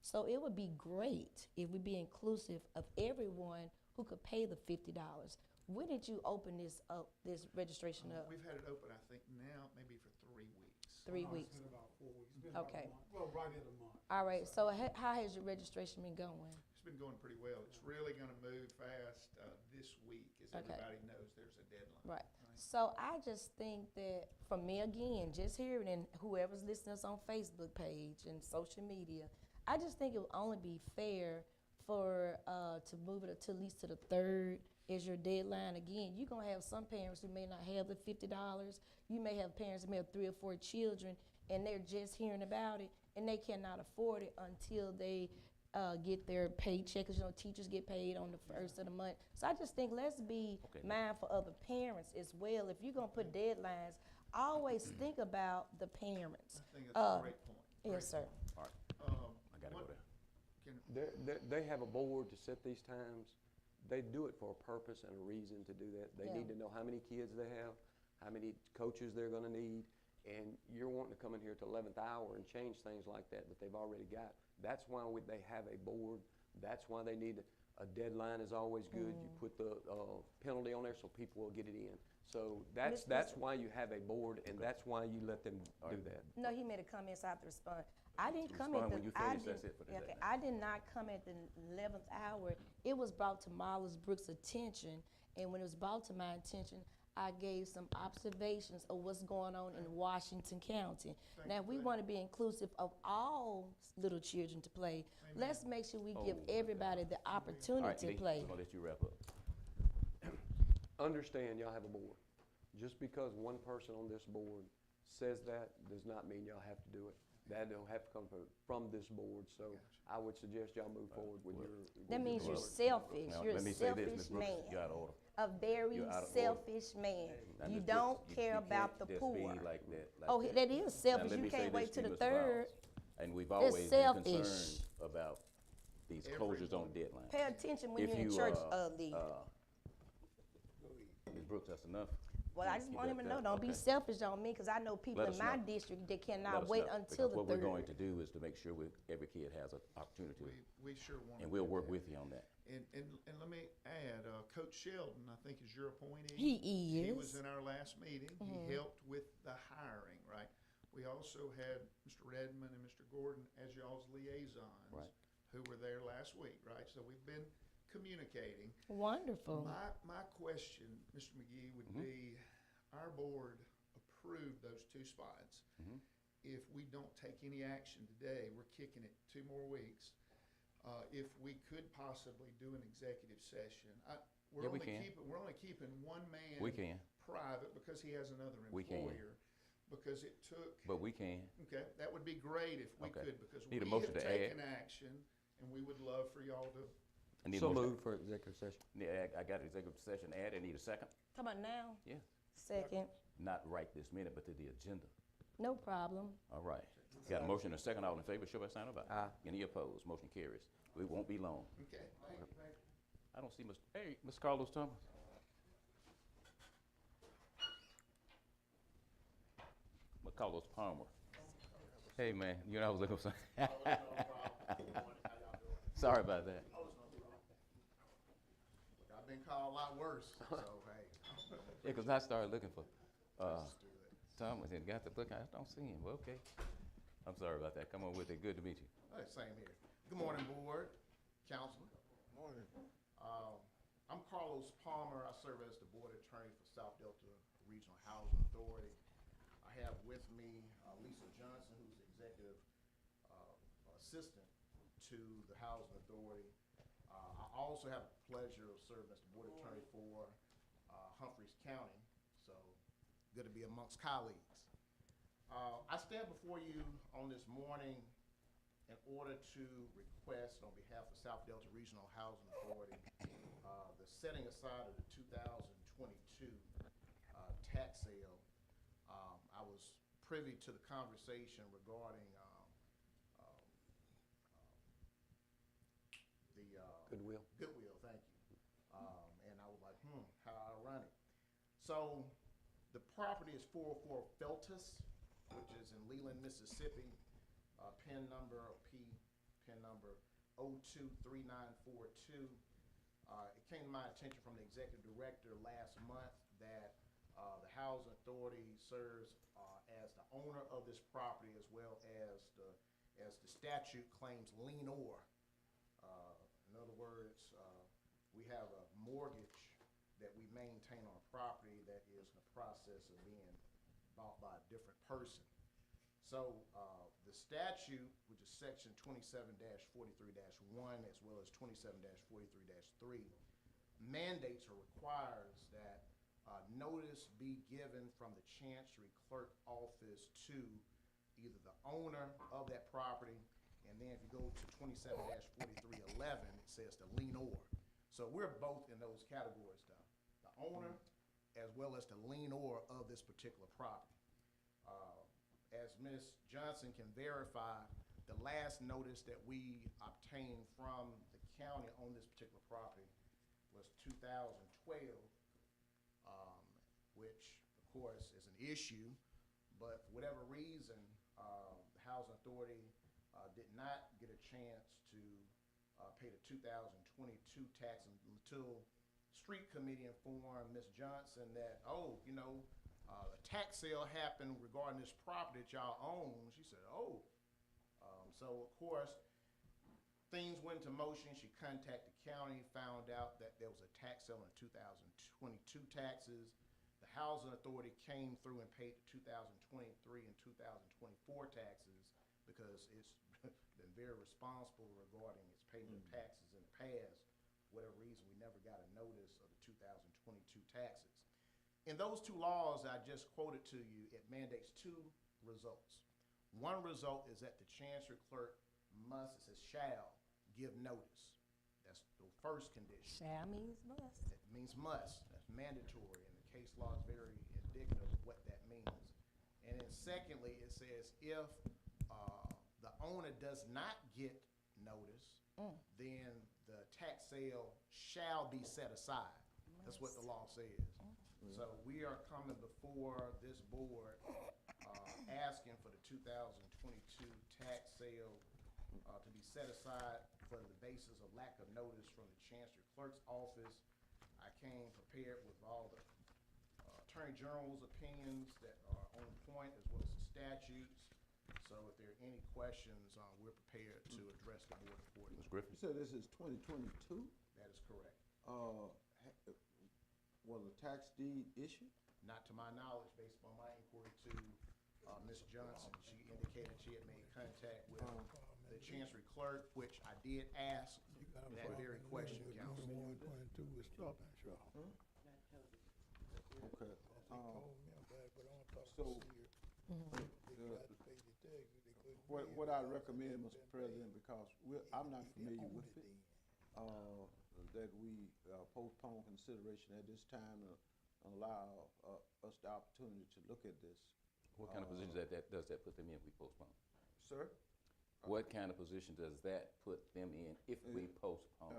So it would be great if we be inclusive of everyone who could pay the $50. When did you open this up, this registration up? We've had it open, I think now, maybe for 3 weeks. 3 It's weeks. been about 4 weeks. It's been about a Okay. month. Well, right at a month. All right, so how has your registration been going? It's been going pretty well. It's really gonna move fast, this week, as Okay. everybody knows there's a deadline. Right. So I just think that for me again, just hearing and whoever's listening to us on Facebook page and social media, I just think it would only be fair for to move it to at least to the 3rd is your deadline. Again, you're gonna have some parents who may not have the $50. You may have parents who may have 3 or 4 children and they're just hearing about it and they cannot afford it until they get their paycheck, because teachers get paid on the 1st of the month. So I just think let's be mindful of the parents as well. If you're gonna put deadlines, always think about the parents. I think that's a great point. Yes, sir. All right, I gotta go What- there. They have a board to set these times. They do it for a purpose and a reason to do that. They Yeah. need to know how many kids they have, how many coaches they're gonna need, and you're wanting to come in here at the 11th hour and change things like that they've already got. That's why they have a board. That's why they need a deadline is always good. You put the penalty on there so people will get it in. So that's why you have a board, and that's why you let them do that. No, he made a comment, so I have to respond. I didn't come at Respond the. when you I finish, that's didn't- it for yeah, today. okay, I did not come at the 11th hour. It was brought to Marlis Brooks' attention, and when it was brought to my attention, I gave some observations of what's going on in Washington County. Now, we want to be inclusive of all little children to play. Let's make sure we give everybody the All right, opportunity Lee, to play. we're gonna let you wrap up. Understand y'all have a board. Just because one person on this board says that does not mean y'all have to do it. That don't have to come from this board, so I would suggest y'all move forward with your. That with means your you're board. selfish. Now, You're a let me say this, selfish Ms. Brooks, man. you're out of order. A very You're out of order. selfish man. Now, You Ms. don't Brooks, care you about can't the just poor. be like that, like Oh, that is Now, selfish. let You me say can't wait this till to the you, Mr. 3rd. Biles, and we've always been selfish. concerned about these closures on deadlines. Pay attention when If you're in you, church, Ms. Lee. Brooks, that's enough. Well, I just Keep want him that to know, down. don't be Okay. selfish on me, because I know people Let in us my know. district that Let cannot us wait know, until because the what we're going 3rd. to do is to make sure every kid has an opportunity, We sure want to. and we'll work with you on that. And let me add, Coach Sheldon, I think is your appointee. He He is. was in our last meeting. He helped with the hiring, right? We also had Mr. Redmond and Mr. Gordon as y'all's liaisons. Right. Who were there last week, right? So we've been communicating. Wonderful. My question, Mr. McGee, would be, our board approved those 2 spots. If we don't take any action today, we're kicking it 2 more weeks. If we could possibly do an executive session, we're Yeah, we only can. keeping one man We can, private because he has another We can. employer. Because it took, but we can. okay, that would be great if we Okay. could, because we Need a have motion to add. taken action, and we would love for y'all to. I need a So motion. move for executive session. Yeah, I got an executive session to add. I need a second. Come on now. Yeah. Second. Not right this minute, but to the agenda. No problem. All right. Got a motion and a second. All in favor, show by sign of aye. Aye. Any opposed? Motion carries. We won't be long. Okay, thank you. I don't see Mr. Carlos Thomas. Carlos Palmer. Hey, man, you know I was looking for something. Sorry about that. I've been called a lot worse, so hey. Yeah, because I started looking for Thomas and got to look. I don't see him. Well, okay. I'm sorry about that. Come on with it. Good to meet you. Hey, same here. Good morning, board, councilman. Morning. I'm Carlos Palmer. I serve as the board attorney for South Delta Regional Housing Authority. I have with me Lisa Johnson, who's the executive assistant to the Housing Authority. I also have the pleasure of serving as the board attorney for Humphreys County, so good to be amongst colleagues. I stand before you on this morning in order to request on behalf of South Delta Regional Housing Authority the setting aside of the 2022 tax sale. I was privy to the conversation regarding the Goodwill. Goodwill, thank you. And I was like, how ironic. So the property is 404 Feltus, which is in Leland, Mississippi. PIN number 023942. It came to my attention from the executive director last month that the Housing Authority serves as the owner of this property as well as the statute claims lienor. In other words, we have a mortgage that we maintain on a property that is in the process of being bought by a different person. So the statute, which is section 27-43-1 as well as 27-43-3, mandates or requires that notice be given from the Chancery Clerk office to either the owner of that property, and then if you go to 27-43-11, it says the lienor. So we're both in those categories, the owner as well as the lienor of this particular property. As Ms. Johnson can verify, the last notice that we obtained from the county on this particular property was 2012, which of course is an issue, but for whatever reason, the Housing Authority did not get a chance to pay the 2022 tax until Street Committee informed Ms. Johnson that, oh, you know, a tax sale happened regarding this property that y'all own. She said, oh. So of course, things went into motion. She contacted the county, found out that there was a tax sale in 2022 taxes. The Housing Authority came through and paid the 2023 and 2024 taxes because it's been very responsible regarding its payment of taxes in the past. For whatever reason, we never got a notice of the 2022 taxes. In those two laws I just quoted to you, it mandates two results. One result is that the Chancery Clerk must, it says shall, give notice. That's the first condition. Shall means must. It means must. That's mandatory, and the case law is very indicative of what that means. And then secondly, it says if the owner does not get notice, then the tax sale shall be set aside. That's what the law says. So we are coming before this board asking for the 2022 tax sale to be set aside for the basis of lack of notice from the Chancery Clerk's office. I came prepared with all the Attorney General's opinions that are on point as well as the statutes. So if there are any questions, we're prepared to address the board accordingly. Ms. Griffin? You said this is 2022? That is correct. Was a tax deed issued? Not to my knowledge, based upon my inquiry to Ms. Johnson. She indicated she had made contact with the Chancery Clerk, which I did ask that very question, Counsel. Okay. What I recommend, Mr. President, because I'm not familiar with it, that we postpone consideration at this time and allow us the opportunity to look at this. What kind of position does that put them in if we postpone? Sir? What kind of position does that put them in if we postpone?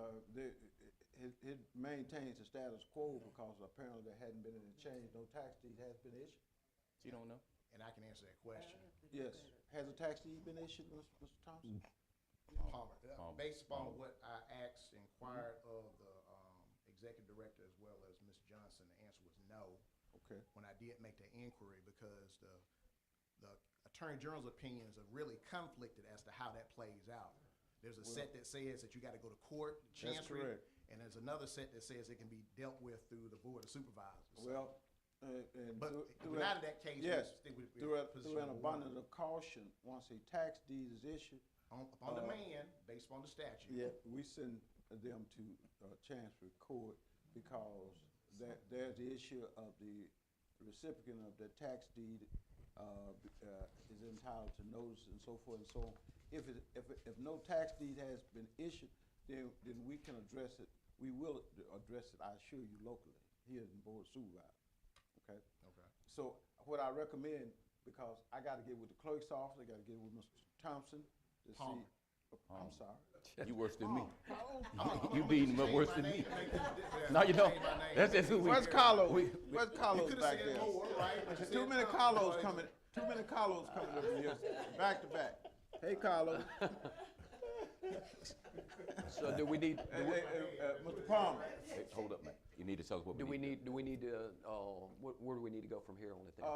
It maintains the status quo because apparently there hadn't been any change, no tax deed has been issued. You don't know? And I can answer that question. Yes. Has a tax deed been issued, Mr. Thompson? Palmer. Based upon what I asked, inquired of the executive director as well as Ms. Johnson, the answer was no. Okay. When I did make the inquiry, because the Attorney General's opinions are really conflicted as to how that plays out. There's a set that says that you got to go to court, Chancery. That's correct. And there's another set that says it can be dealt with through the Board of Supervisors. Well, But not in that case, yes, we stick with through position an number one. abundance of caution, once a tax deed is issued, Upon demand, based upon the statute. yeah, we send them to Chancery Court because there's the issue of the recipient of the tax deed is entitled to notice and so forth and so on. If no tax deed has been issued, then we can address it. We will address it, I assure you, locally here in the Board of Supervisors. Okay. Okay. So what I recommend, because I got to get with the clerk's office, I got to get with Mr. Thompson to Palmer. see. I'm sorry. You worse than me. Oh, You beating him up worse than me. Change my name. No, you don't. Change my name. That's just who we. Where's Carlos? Where's You Carlos could have back said there? more, right? But you Too said many Thompson, Carlos right? coming. Too many Carlos coming over here, back to back. Hey, Carlos. So do we need, Mr. Palmer, Hey, hold up, man. You need to tell us what do we we need. need, do we need to, where do we need to go from here on it then?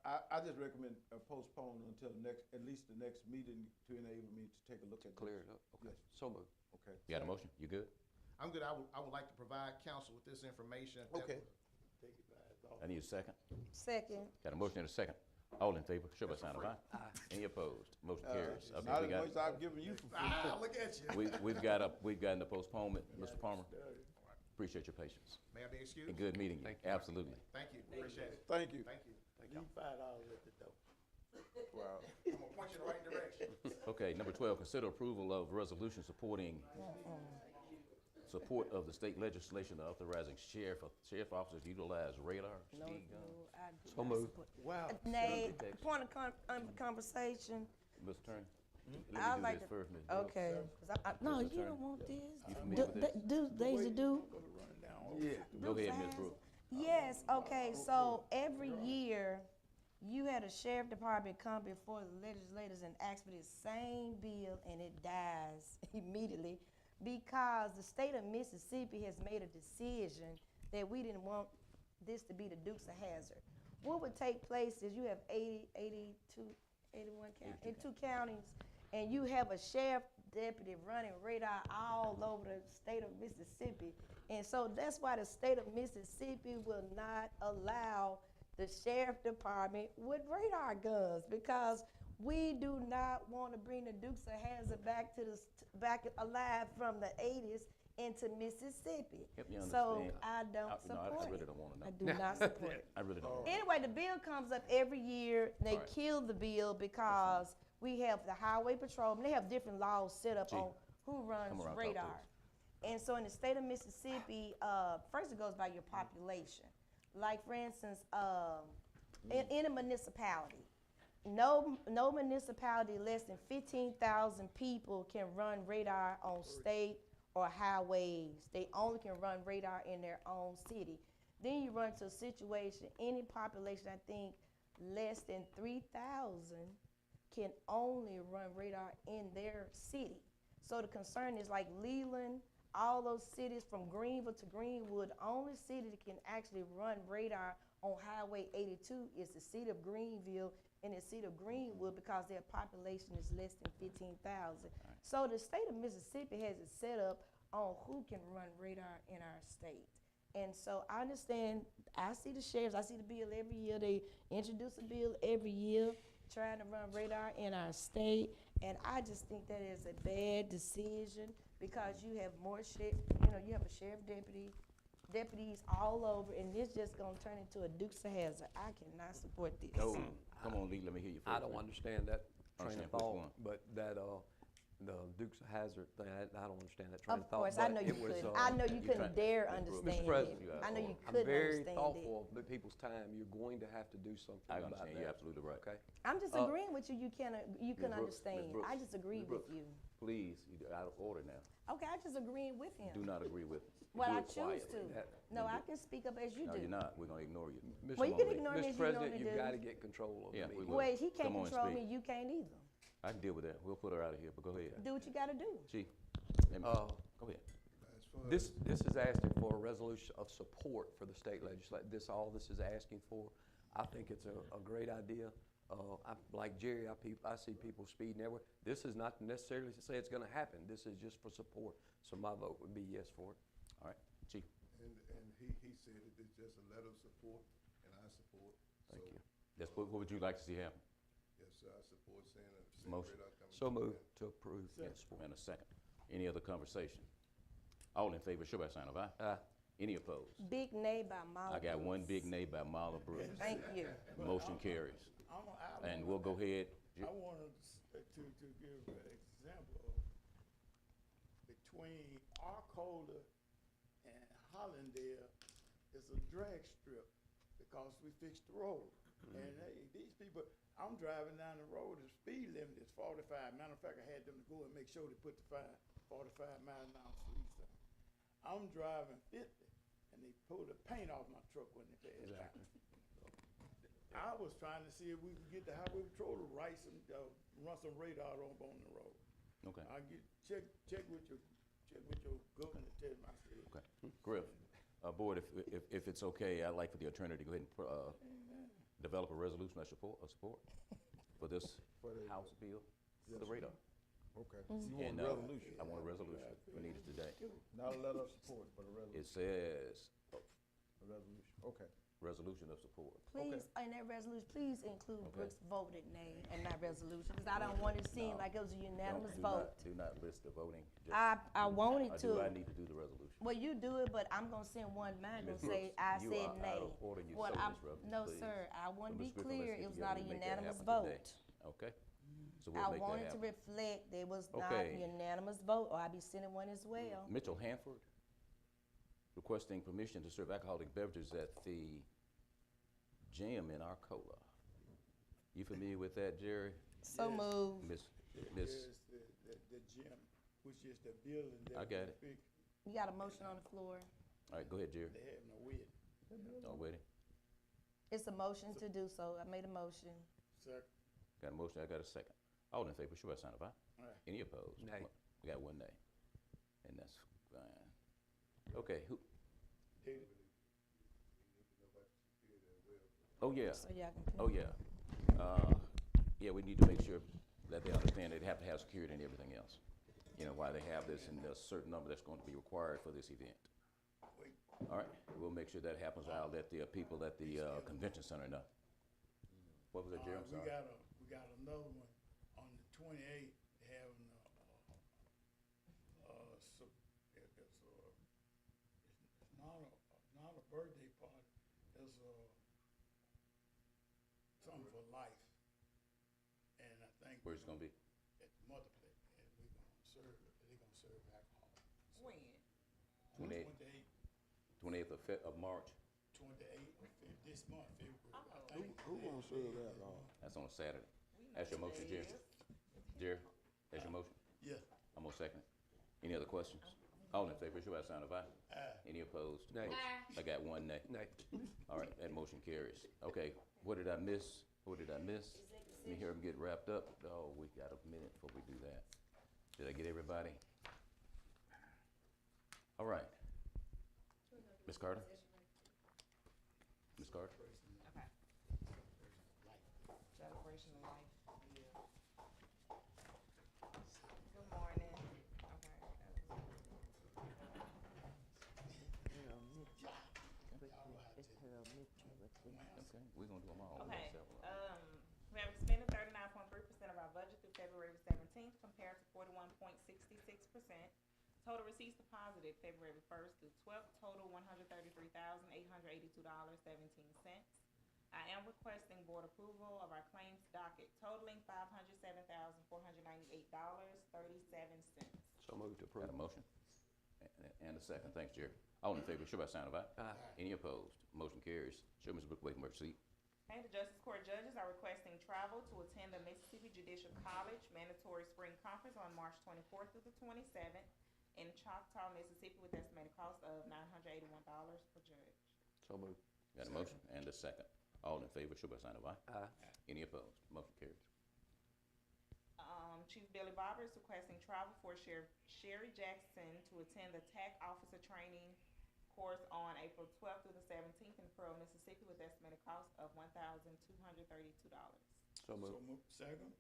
I just recommend postpone until at least the next meeting to enable me to take a look at this. Clear it up? Okay, Yes. so moved. Okay. You got a motion? You good? I'm good. I would like to provide council with this information. that Okay. I need a second. Second. Got a motion and a second. All in favor, show by sign of aye. Any opposed? Motion carries. Okay, Not we as got, much as I've given you for free. Look at you. we've gotten the postponement, Mr. Palmer. Appreciate your patience. May I be excused? And good meeting you. Thank you. Absolutely. Thank you. Appreciate it. Thank you. Thank you. Leave $5 at the door. Wow. I'm gonna point you in the right direction. Okay, number 12, consider approval of resolution supporting support of the state legislation authorizing sheriff officers to utilize radar, No, speed guns. I do So not moved. support- Wow. Nay, Text. point of conversation. Mr. Attorney, I'd let me like do this to- first, Ms. Brooks. Okay. 'Cause no, Mr. you Attorney, don't want this. You familiar with this? Do, Daisy do? Go ahead, Ms. Dukes Brooks. Yes, okay, so every year, you had a sheriff department come before the legislators and ask for this same bill, and it dies immediately because the state of Mississippi has made a decision that we didn't want this to be the Dukes of Hazzard. What would take place is you have 81 counties, in 2 counties, and you have a sheriff deputy running radar all over the state of Mississippi. And so that's why the state of Mississippi will not allow the sheriff department with radar guns, because we do not want to bring the Dukes of Hazzard back alive from the 80s into Mississippi. Help me So understand. I don't No, I support really it. don't want to know. I do not support it. I really don't. want to know. Anyway, the bill comes up every year. They Right. kill the bill because we have the highway patrolman. They have different laws set up Gee, on who runs come around, talk to radar. us. And so in the state of Mississippi, first it goes by your population. Like for instance, in a municipality, no municipality less than 15,000 people can run radar on state or highways. They only can run radar in their own city. Then you run into a situation, any population, I think, less than 3,000 can only run radar in their city. So the concern is like Leland, all those cities from Greenville to Greenwood, the only city that can actually run radar on Highway 82 is the city of Greenville and the city of Greenwood, because their population is less than 15,000. So the state of Mississippi has it set up on who can run radar in our state. And so I understand, I see the sheriffs, I see the bill every year. They introduce a bill every year trying to run radar in our state. And I just think that is a bad decision, because you have more you have a sheriff deputies all over, and this just gonna turn into a Dukes of Hazzard. I cannot support this. No, come on, Lee, let me hear you first. I don't understand that train Understand of which thought, one? but that, the Dukes of Hazzard thing, I don't understand that train of Of thought. course, I but know you it was, couldn't. I know you you couldn't trying- dare Mr. Brooks. understand Mr. President, it. I know you I'm couldn't very understand it. thoughtful of people's time. You're going to have to do something I about that. understand, you're absolutely right. Okay? I'm just agreeing with you. You couldn't Ms. Brooks, understand. Ms. Brooks, I just agree Ms. with Brooks, you. Please, you're out of order now. Okay, I just agreeing with him. Do not agree with. Well, do I it choose quietly. to. That- No, I can speak up as you No, do. you're not. We're gonna ignore you. Mr. Well, you can ignore me Mr. as you normally President, you've do. got to get control of Yeah, the we meeting. will. Well, he can't Come on and control speak. me. You can't either. I can deal with that. We'll put her out of here, but go ahead. Do what you got to do. Chief, let me, Uh, go ahead. As far This is asking for a resolution of support for the state legislature. All this is asking for. I think it's a great idea. Like Jerry, I see people speeding everywhere. This is not necessarily to say it's gonna happen. This is just for support. So my vote would be yes for it. All right, Chief. And he said it is just a letter of support, and I support. Thank you. What would you like to see happen? Yes, sir, I support saying that. Motion. So moved to approve. Yes. And a second. Any other conversation? All in favor, show by sign of aye. Aye. Any opposed? Big nay by Molly I got Brooks. one big nay by Marla Brooks. Thank you. Motion carries. And we'll go ahead. I wanted to give an example between Arcola and Hollandale is a drag strip because we fixed the road. And hey, these people, I'm driving down the road, the speed limit is 45. Matter of fact, I had them to go and make sure they put the 45 miles an hour speed sign. I'm driving 50, and they pulled the paint off my truck when they passed. Exactly. I was trying to see if we could get the highway patrol to write some, run some radar on the road. Okay. Check with your governor, tell him I said. Okay. Griff, board, if it's okay, I'd like for the attorney to go ahead and develop a resolution of support for this For the- House bill for the radar. Okay. Mm-hmm. You want And, a resolution? I want a resolution. We need it today. Not a letter of support, but a It resolution. says A resolution. Okay. resolution of support. Please, in that resolution, please include Okay. Brooks' voted name and not resolution, because I don't want it to seem No. like it was a unanimous Do not- vote. Do not list the voting. Just- I wanted Or do I to. need to do the resolution? Well, you do it, but I'm gonna send one, mine gonna Ms. say, Brooks, I you said are nay. out of order. You're What so I'm- disruptive, No, please. sir, I want to So, be Ms. Griffin, let's clear, get it was together not a and make that unanimous happen today. vote. Okay? So we'll I make that wanted to happen. reflect there was not Okay. unanimous vote, or I'd be sending one as well. Mitchell Hanford requesting permission to serve alcoholic beverages at the gym in Arcola. You familiar with that, Jerry? So Yes. moved. Miss, Yes, the gym, which is the building that. I got we it. fix. You got a motion on the floor. all right, go ahead, Jerry. They have no wedding. Oh, wait. It's a motion to do so. I made a motion. Sir, Got a motion, I got a second. All in favor, show by sign of aye. Aye. Any opposed? Nay. We got one nay. And that's fine. Okay, who, they, oh, yeah. So y'all can. Oh, yeah. Yeah, we need to make sure that they understand they have to have security and everything else. You know, why they have this, and there's a certain number that's going to be required for this event. wait, All right, we'll make sure that happens. I'll let the people at the convention center know. What was that, Jerry? I'm we sorry. got another one on the 28th, having it's not a birthday party, it's something for life. And I think. Where's it gonna be? At the Mother Plate, and they're gonna serve alcohol. When? 28th. 28th of March. 28th, this month, February. I Who, think. who gonna serve that law? That's on a Saturday. That's your motion, Jerry? Jerry, that's your motion? Yeah. I'm gonna second it. Any other questions? All in favor, show by sign of aye. Any opposed? Nay. Motion- I got one nay. Nay. All right, that motion carries. Okay, what did I miss? What did I miss? Let me hear them get wrapped up. Oh, we got a minute before we do that. Did I get everybody? All right. Ms. Carter? Ms. Carter? Okay. Celebration of life, yeah. Good morning. Okay, we're gonna do them all. Okay, Several. we have expended 39.3% of our budget through February 17th compared to 41.66%. Total receipts deposited February 1st through 12th, total $133,882.17. I am requesting board approval of our claims docket totaling $507,498.37. So moved to approve. Got a motion? And a second. Thanks, Jerry. All in favor, show by sign of aye. Aye. Any opposed? Motion carries. Show Ms. Brooke Wakemer seat. And the Justice Court judges are requesting travel to attend the Mississippi Judicial College Mandatory Spring Conference on March 24th through the 27th in Choctaw, Mississippi, with estimated cost of $981 per judge. So moved. Got a motion and a second. All in favor, show by sign of aye. Aye. Any opposed? Motion carries. Chief Billy Barber is requesting travel for Sherry Jackson to attend the TAC Officer Training course on April 12th through the 17th in Pearl, Mississippi, with estimated cost of $1,232. So moved. Second?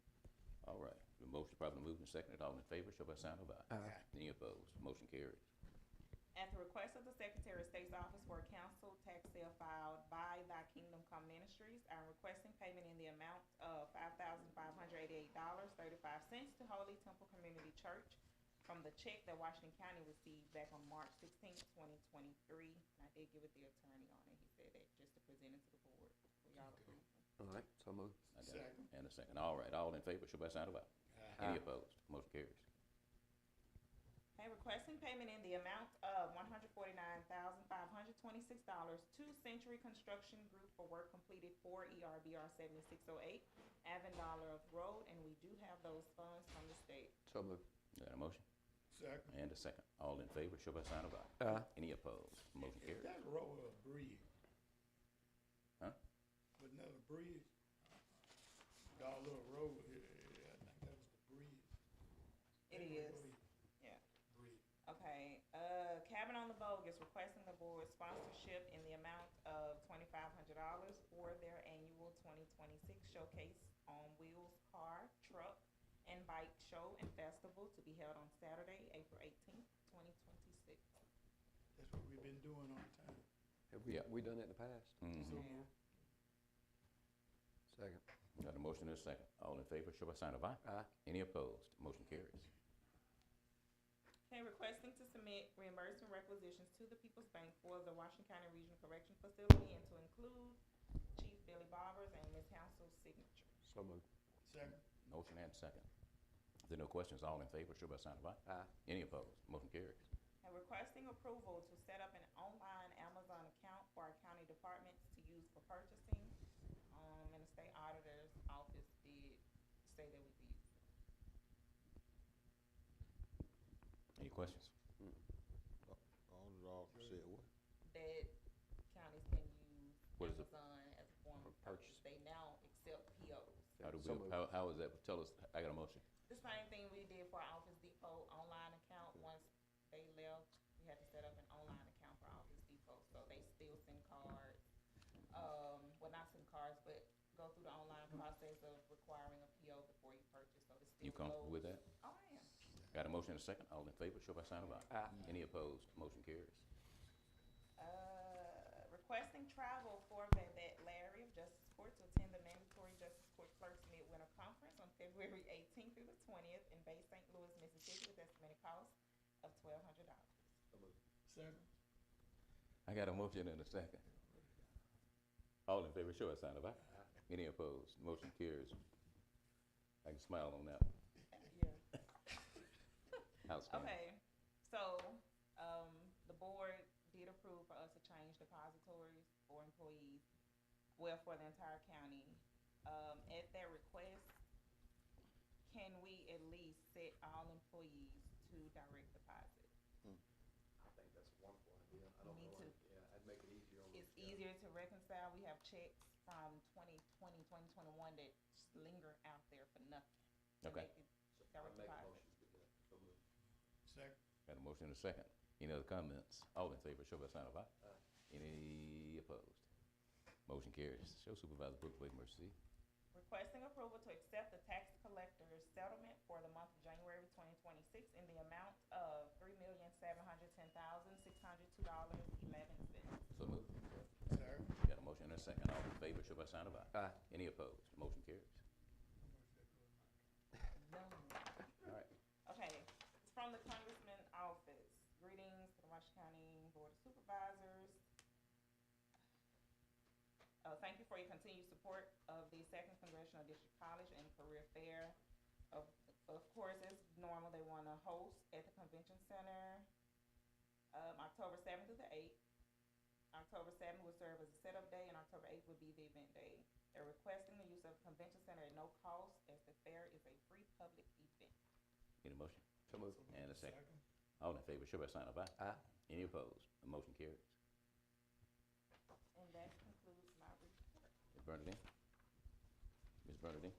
All right. The motion probably moved and seconded. All in favor, show by sign of aye. Aye. Any opposed? Motion carries. At the request of the Secretary of State's Office for a council tax sale filed by Thy Kingdom Come Ministries, I'm requesting payment in the amount of $5,588.35 to Holy Temple Community Church from the check that Washington County received back on March 16, 2023. And I did give it the attorney on it. He said that just to present it to the board for y'all approval. All right, so moved. I got it. Second. And a second. All right. All in favor, show by sign of aye. Any opposed? Motion carries. Okay, requesting payment in the amount of $149,526 to Century Construction Group for work completed for ERBR 7608 Avondale Road, and we do have those funds from the state. So moved. Got a motion Second. and a second. All in favor, show by sign of aye. Aye. Any opposed? Motion Is carries. that road a bridge? Huh? Wasn't that a bridge? Dog Little Road, I think that was the bridge. It is. Yeah. Okay, Cabin on the Vogue is requesting the board sponsorship in the amount of $2,500 for their annual 2026 Showcase on Wheels Car, Truck, and Bike Show and Festival to be held on Saturday, April 18th, 2026. That's what we've been doing all the time. Have we, Yeah. we done that in the past? Mhm. So Yeah. Second. Got a motion and a second. All in favor, show by sign of aye. Aye. Any opposed? Motion carries. Okay, requesting to submit reimbursement requisitions to the People's Bank for the Washington County Regional Correction Facility and to include Chief Billy Barbers and Ms. Hansell's signature. So moved. Second. Motion and second. If there are no questions, all in favor, show by sign of aye. Aye. Any opposed? Motion carries. And requesting approval to set up an online Amazon account for our county departments to use for purchasing. And the state auditor's office did say that we could use it. Any questions? All said what? That counties can use What is it? Amazon as a form For of purchase. purchase. They now accept POs. How do So we, moved. how is that? Tell us, I got a motion. The same thing we did for our Office Depot online account. Once they left, we had to set up an online account for Office Depot. So they still send cards. Well, not send cards, but go through the online process of requiring a PO before you purchase. So it's still. You comfortable with that? Oh, I am. Got a motion and a second. All in favor, show by sign of aye. Aye. Any opposed? Motion carries. Requesting travel for Babette Larry of Justice Court to attend the mandatory Justice Court Clerks Midwinter Conference on February 18th through the 20th in Bay St. Louis, Mississippi, with estimated cost of $1,200. Second. I got a motion and a second. All in favor, show by sign of aye. Any opposed? Motion carries. I can smile on that one. Yeah. Outstanding. Okay, so, the board did approve for us to change depositories for employees, well, for the entire county. At their request, can we at least set all employees to direct deposit? I think that's a wonderful idea. I don't Me know. too. Yeah, I'd make it easier on It's the- easier to reconcile. We have checks from 2020, 2021 that just linger out there for nothing. to Okay. make it So direct I'd make a deposit. motion to do that. So moved. Second. Got a motion and a second. Any other comments? All in favor, show by sign of aye. Aye. Any opposed? Motion carries. Show Supervisor Brooks wait mercy. Requesting approval to accept the tax collector's settlement for the month of January 2026 in the amount of $3,710,602.11. So moved. Second. Got a motion and a second. All in favor, show by sign of aye. Aye. Any opposed? Motion carries. None. All right. Okay, it's from the Congressman's office. Greetings to the Washington County Board of Supervisors. Thank you for your continued support of the Second Congressional District College and Career Fair. Of course, as normal, they want to host at the Convention Center, October 7th through the 8th. October 7th will serve as a setup day, and October 8th will be the event day. They're requesting the use of the Convention Center at no cost, as the fair is a free public event. Get a motion? So moved. And a second. All in favor, show by sign of aye. Aye. Any opposed? The motion carries. And that concludes my report. Ms. Bernadine? Ms. Bernadine?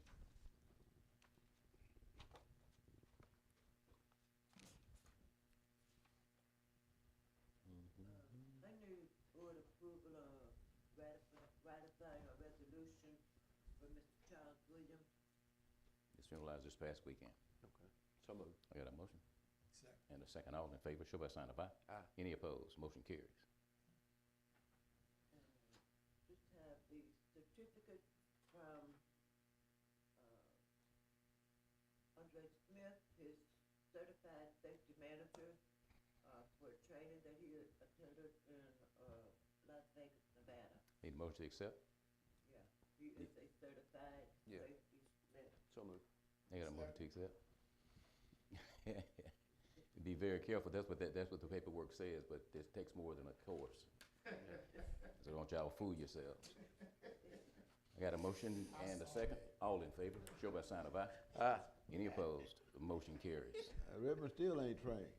I need board approval of ratifying a resolution for Mr. Charles Williams. It's finalized this past weekend. Okay. So moved. I got a motion Second. and a second. All in favor, show by sign of aye. Aye. Any opposed? Motion carries. Just have the certificate from, Andre Smith, his certified safety manager, for training that he attended in, Las Vegas, Nevada. Need a motion to accept? Yeah, he is a certified Yeah. safety manager. So moved. I got a motion to accept. Be very careful. That's what the paperwork says, but this takes more than a course. So don't y'all fool yourselves. I got a motion and a second. All in favor, show by sign of aye. Aye. Any opposed? The motion carries. Reverend still ain't trained.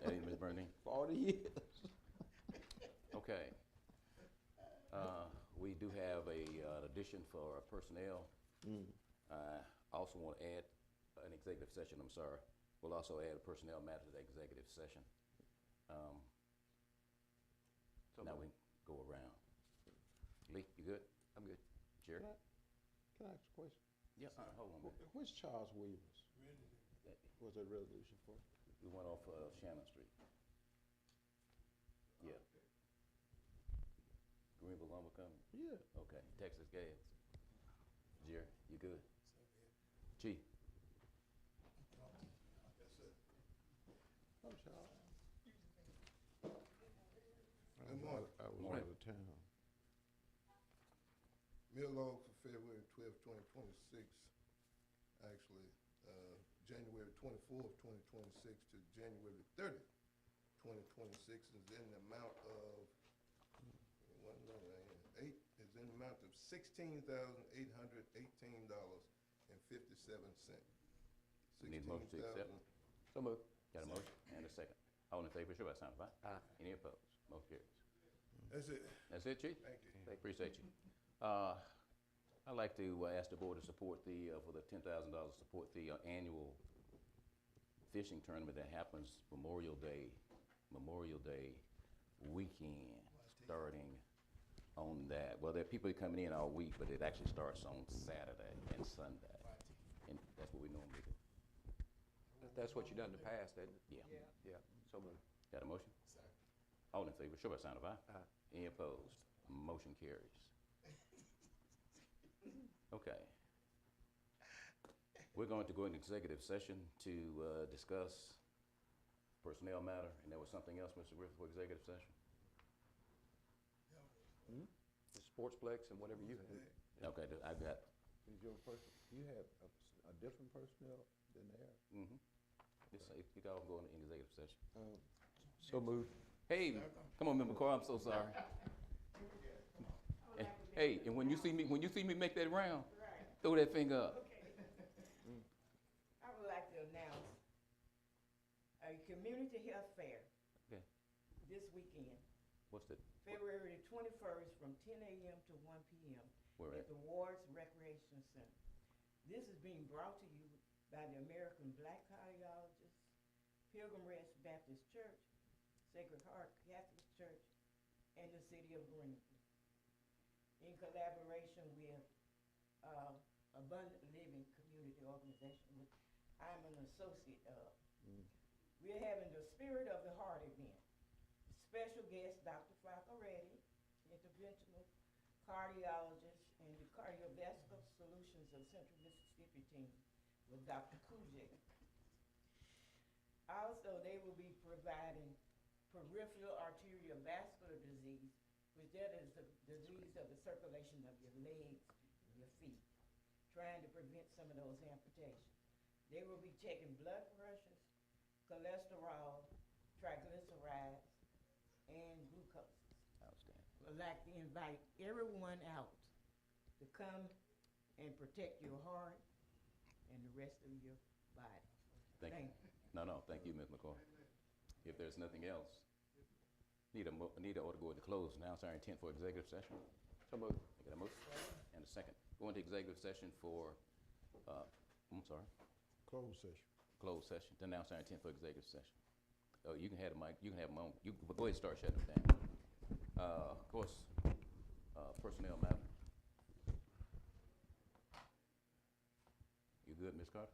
Hey, Ms. Bernadine? 40 years. Okay. We do have an addition for personnel. I also want to add an executive session, I'm sorry. We'll also add a personnel matter to the executive session. Now we go around. Lee, you good? I'm good. Jerry? Can I ask a question? Yeah, hold on a minute. Where's Charles Williams? Was that resolution for? We went off Shannon Street. Yeah. Greenville Lumber Company? Yeah. Okay, Texas Gas. Jerry, you good? Chief? Oh, Charles. Good morning. I was Morning. out of town. Meal log for February 12th, 2026, actually, January 24th, 2026 to January 30th, 2026 is in the amount of, is in the amount of $16,818.57. Need a motion to accept? So moved. Got a motion and a second. All in favor, show by sign of aye. Aye. Any opposed? Motion carries. That's it. That's it, Chief? Thank you. Appreciate you. I'd like to ask the board to support for the $10,000, support the annual fishing tournament that happens Memorial Day weekend, starting on that. Well, there are people coming in all week, but it actually starts on Saturday and Sunday. And that's what we normally do. That's what you done in the past, isn't it? Yeah. Yeah, so moved. Got a motion? All in favor, show by sign of aye. Aye. Any opposed? Motion carries. Okay. We're going to go into executive session to discuss personnel matter, and there was something else, Mr. Griffith, for executive session? The Sportsplex and whatever you had. Okay, I've got, Is your person, you have a different personnel than theirs? you guys go into executive session. So moved. Hey, come on, Member Carr, I'm so sorry. Hey, and when you see me make that round, throw that finger up. I would like to announce a community health fair Okay. this weekend, What's the, February the 21st from 10 a.m. to 1 p.m. where at at? the Wards Recreation Center. This is being brought to you by the American Black Cardiologists, Pilgrim Rest Baptist Church, Sacred Heart Catholic Church, and the City of Greenville, in collaboration with Abundant Living Community Organization, which I'm an associate of. We're having the Spirit of the Heart event. Special guest, Dr. Flocka Reddy, interventional cardiologist, and the Cardiovascular Solutions of Central Mississippi team with Dr. Kujik. Also, they will be providing peripheral arterial vascular disease, which that is the disease of the circulation of your legs and your feet, trying to prevent some of those amputations. They will be checking blood pressures, cholesterol, triglycerides, and glucose. Outstanding. I'd like to invite everyone out to come and protect your heart and the rest of your body. Thank you. No, thank you, Ms. McCoy. If there's nothing else, need a order to go into close. Announce our intent for executive session. So moved. Get a motion and a second. Go into executive session for, I'm sorry, Closed session. closed session. To announce our intent for executive session. Oh, you can have the mic. You can have them on. You go ahead and start shutting them down. Of course, personnel matter. You good, Ms. Carter?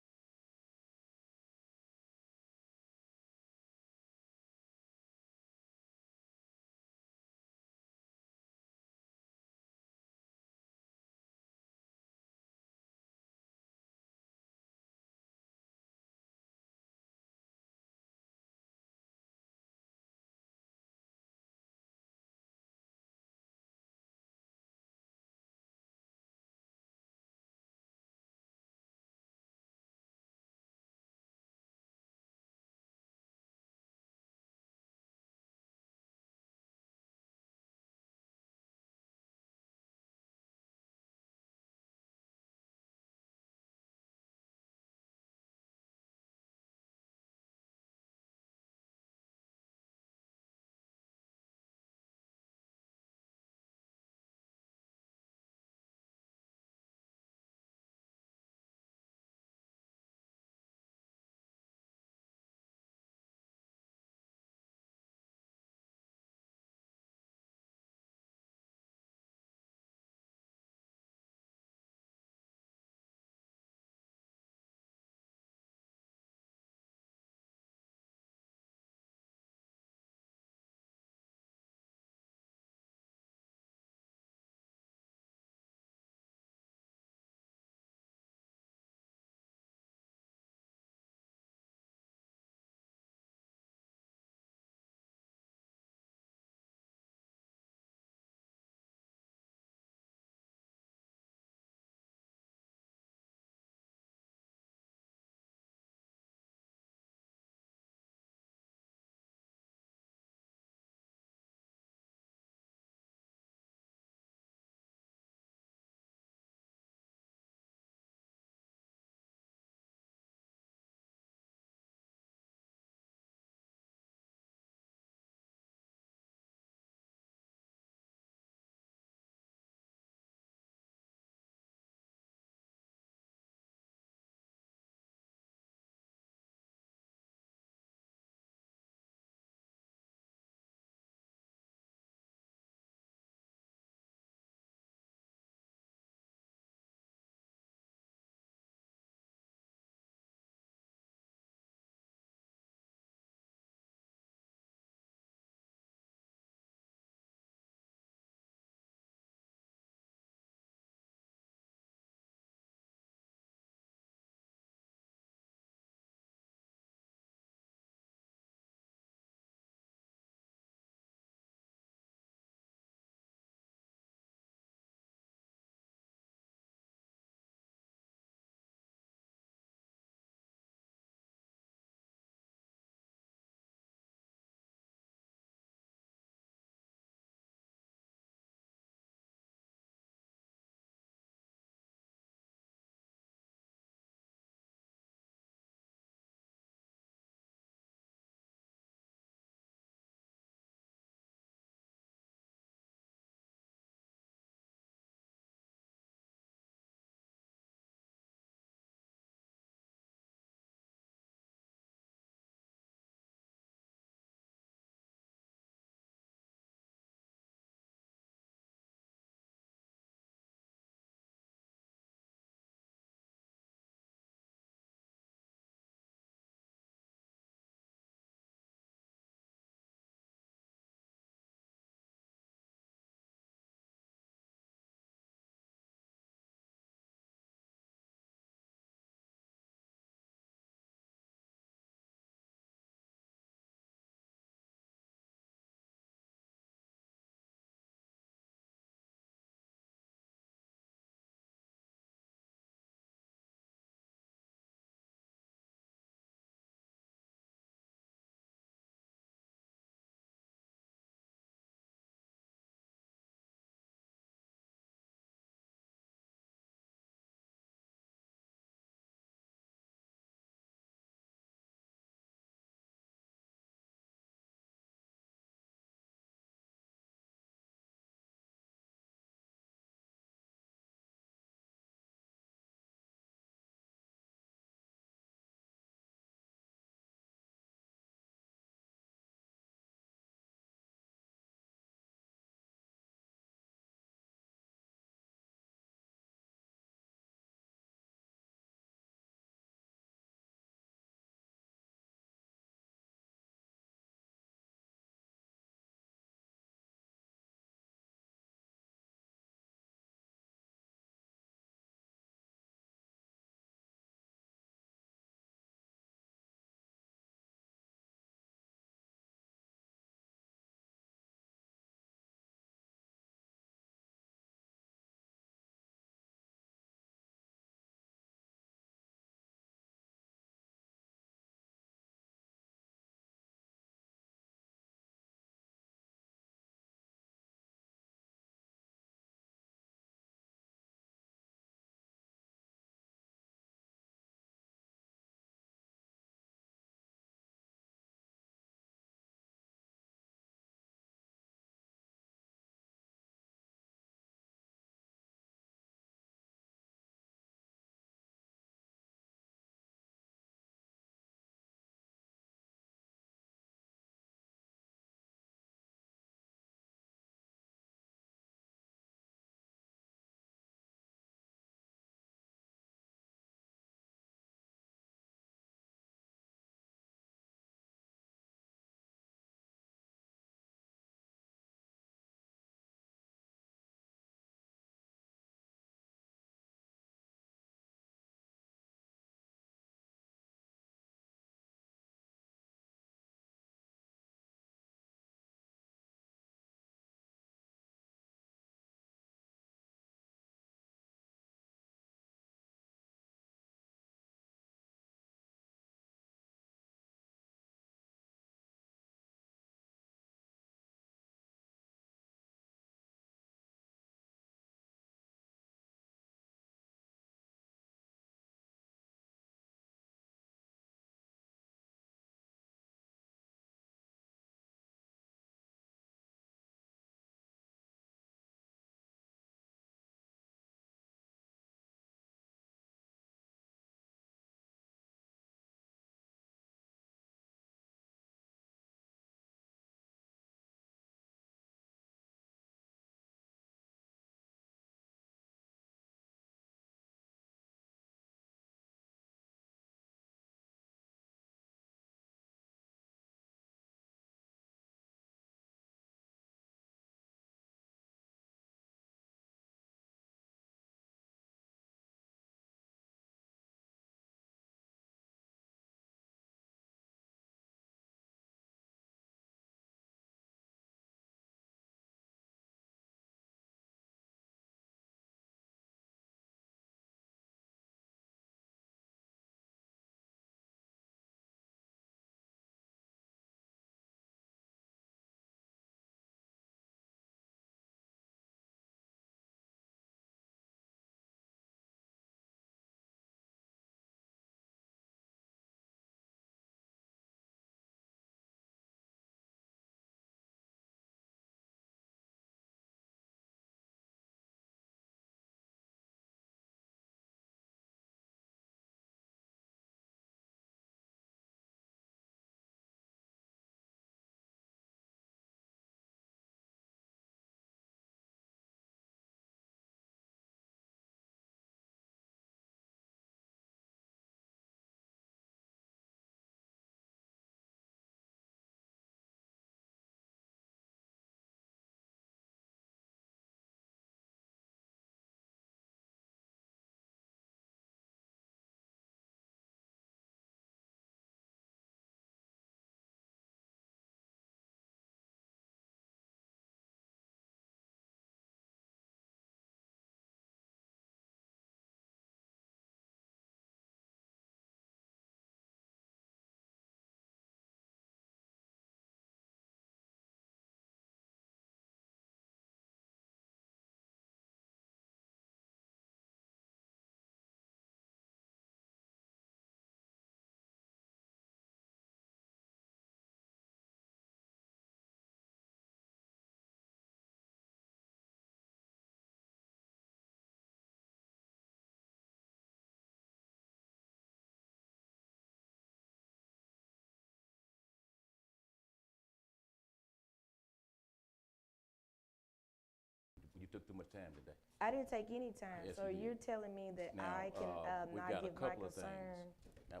took too much time today. I didn't take any time, Yes, so you did. you're telling me that Now, I can we've not got a give my couple of things. concern. Now,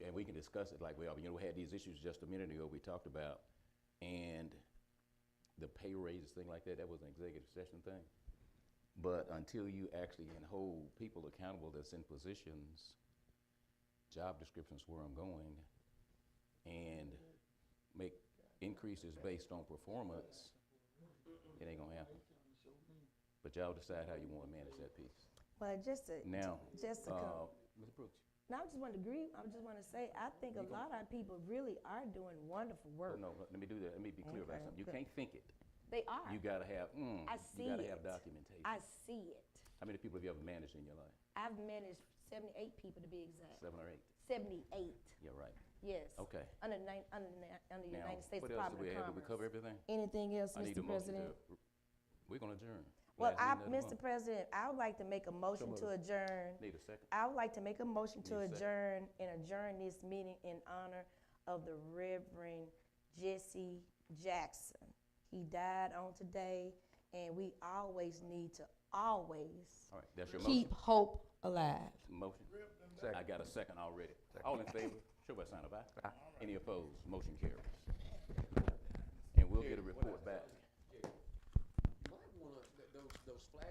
and we can discuss it like we are. You know, we had these issues just a minute ago we talked about, and the pay raises, thing like that, that was an executive session thing. But until you actually can hold people accountable that's in positions, job descriptions where I'm going, and make increases based on performance, it ain't gonna happen. But y'all decide how you wanna manage that piece. Well, just to, Now, just to Mr. Brooks. no, I just want to agree. I just want to say, I think a lot of people really are doing wonderful work. No, let me do that. Let me be clear about Okay, something. You okay. can't think it. They are. You gotta have, I see you gotta it. have documentation. I see it. How many people have you ever managed in your life? I've managed 78 people to be exact. 7 or 8? 78. Yeah, right. Yes. Okay. Under the Now, United States what else do Department we of have? Did Commerce. we cover everything? Anything else, I need a Mr. motion President? to, we're gonna adjourn. Well, Last meeting of the Mr. month. President, I would like to make a motion to adjourn. Need a second? I would like to make a motion to Need a second. adjourn and adjourn this meeting in honor of the Reverend Jesse Jackson. He died on today, and we always need to always All right, that's your motion? keep hope alive. Motion? I got a second already. All in favor, show by sign of aye. Any opposed? Motion carries. And we'll get a report back. You might wanna, those flags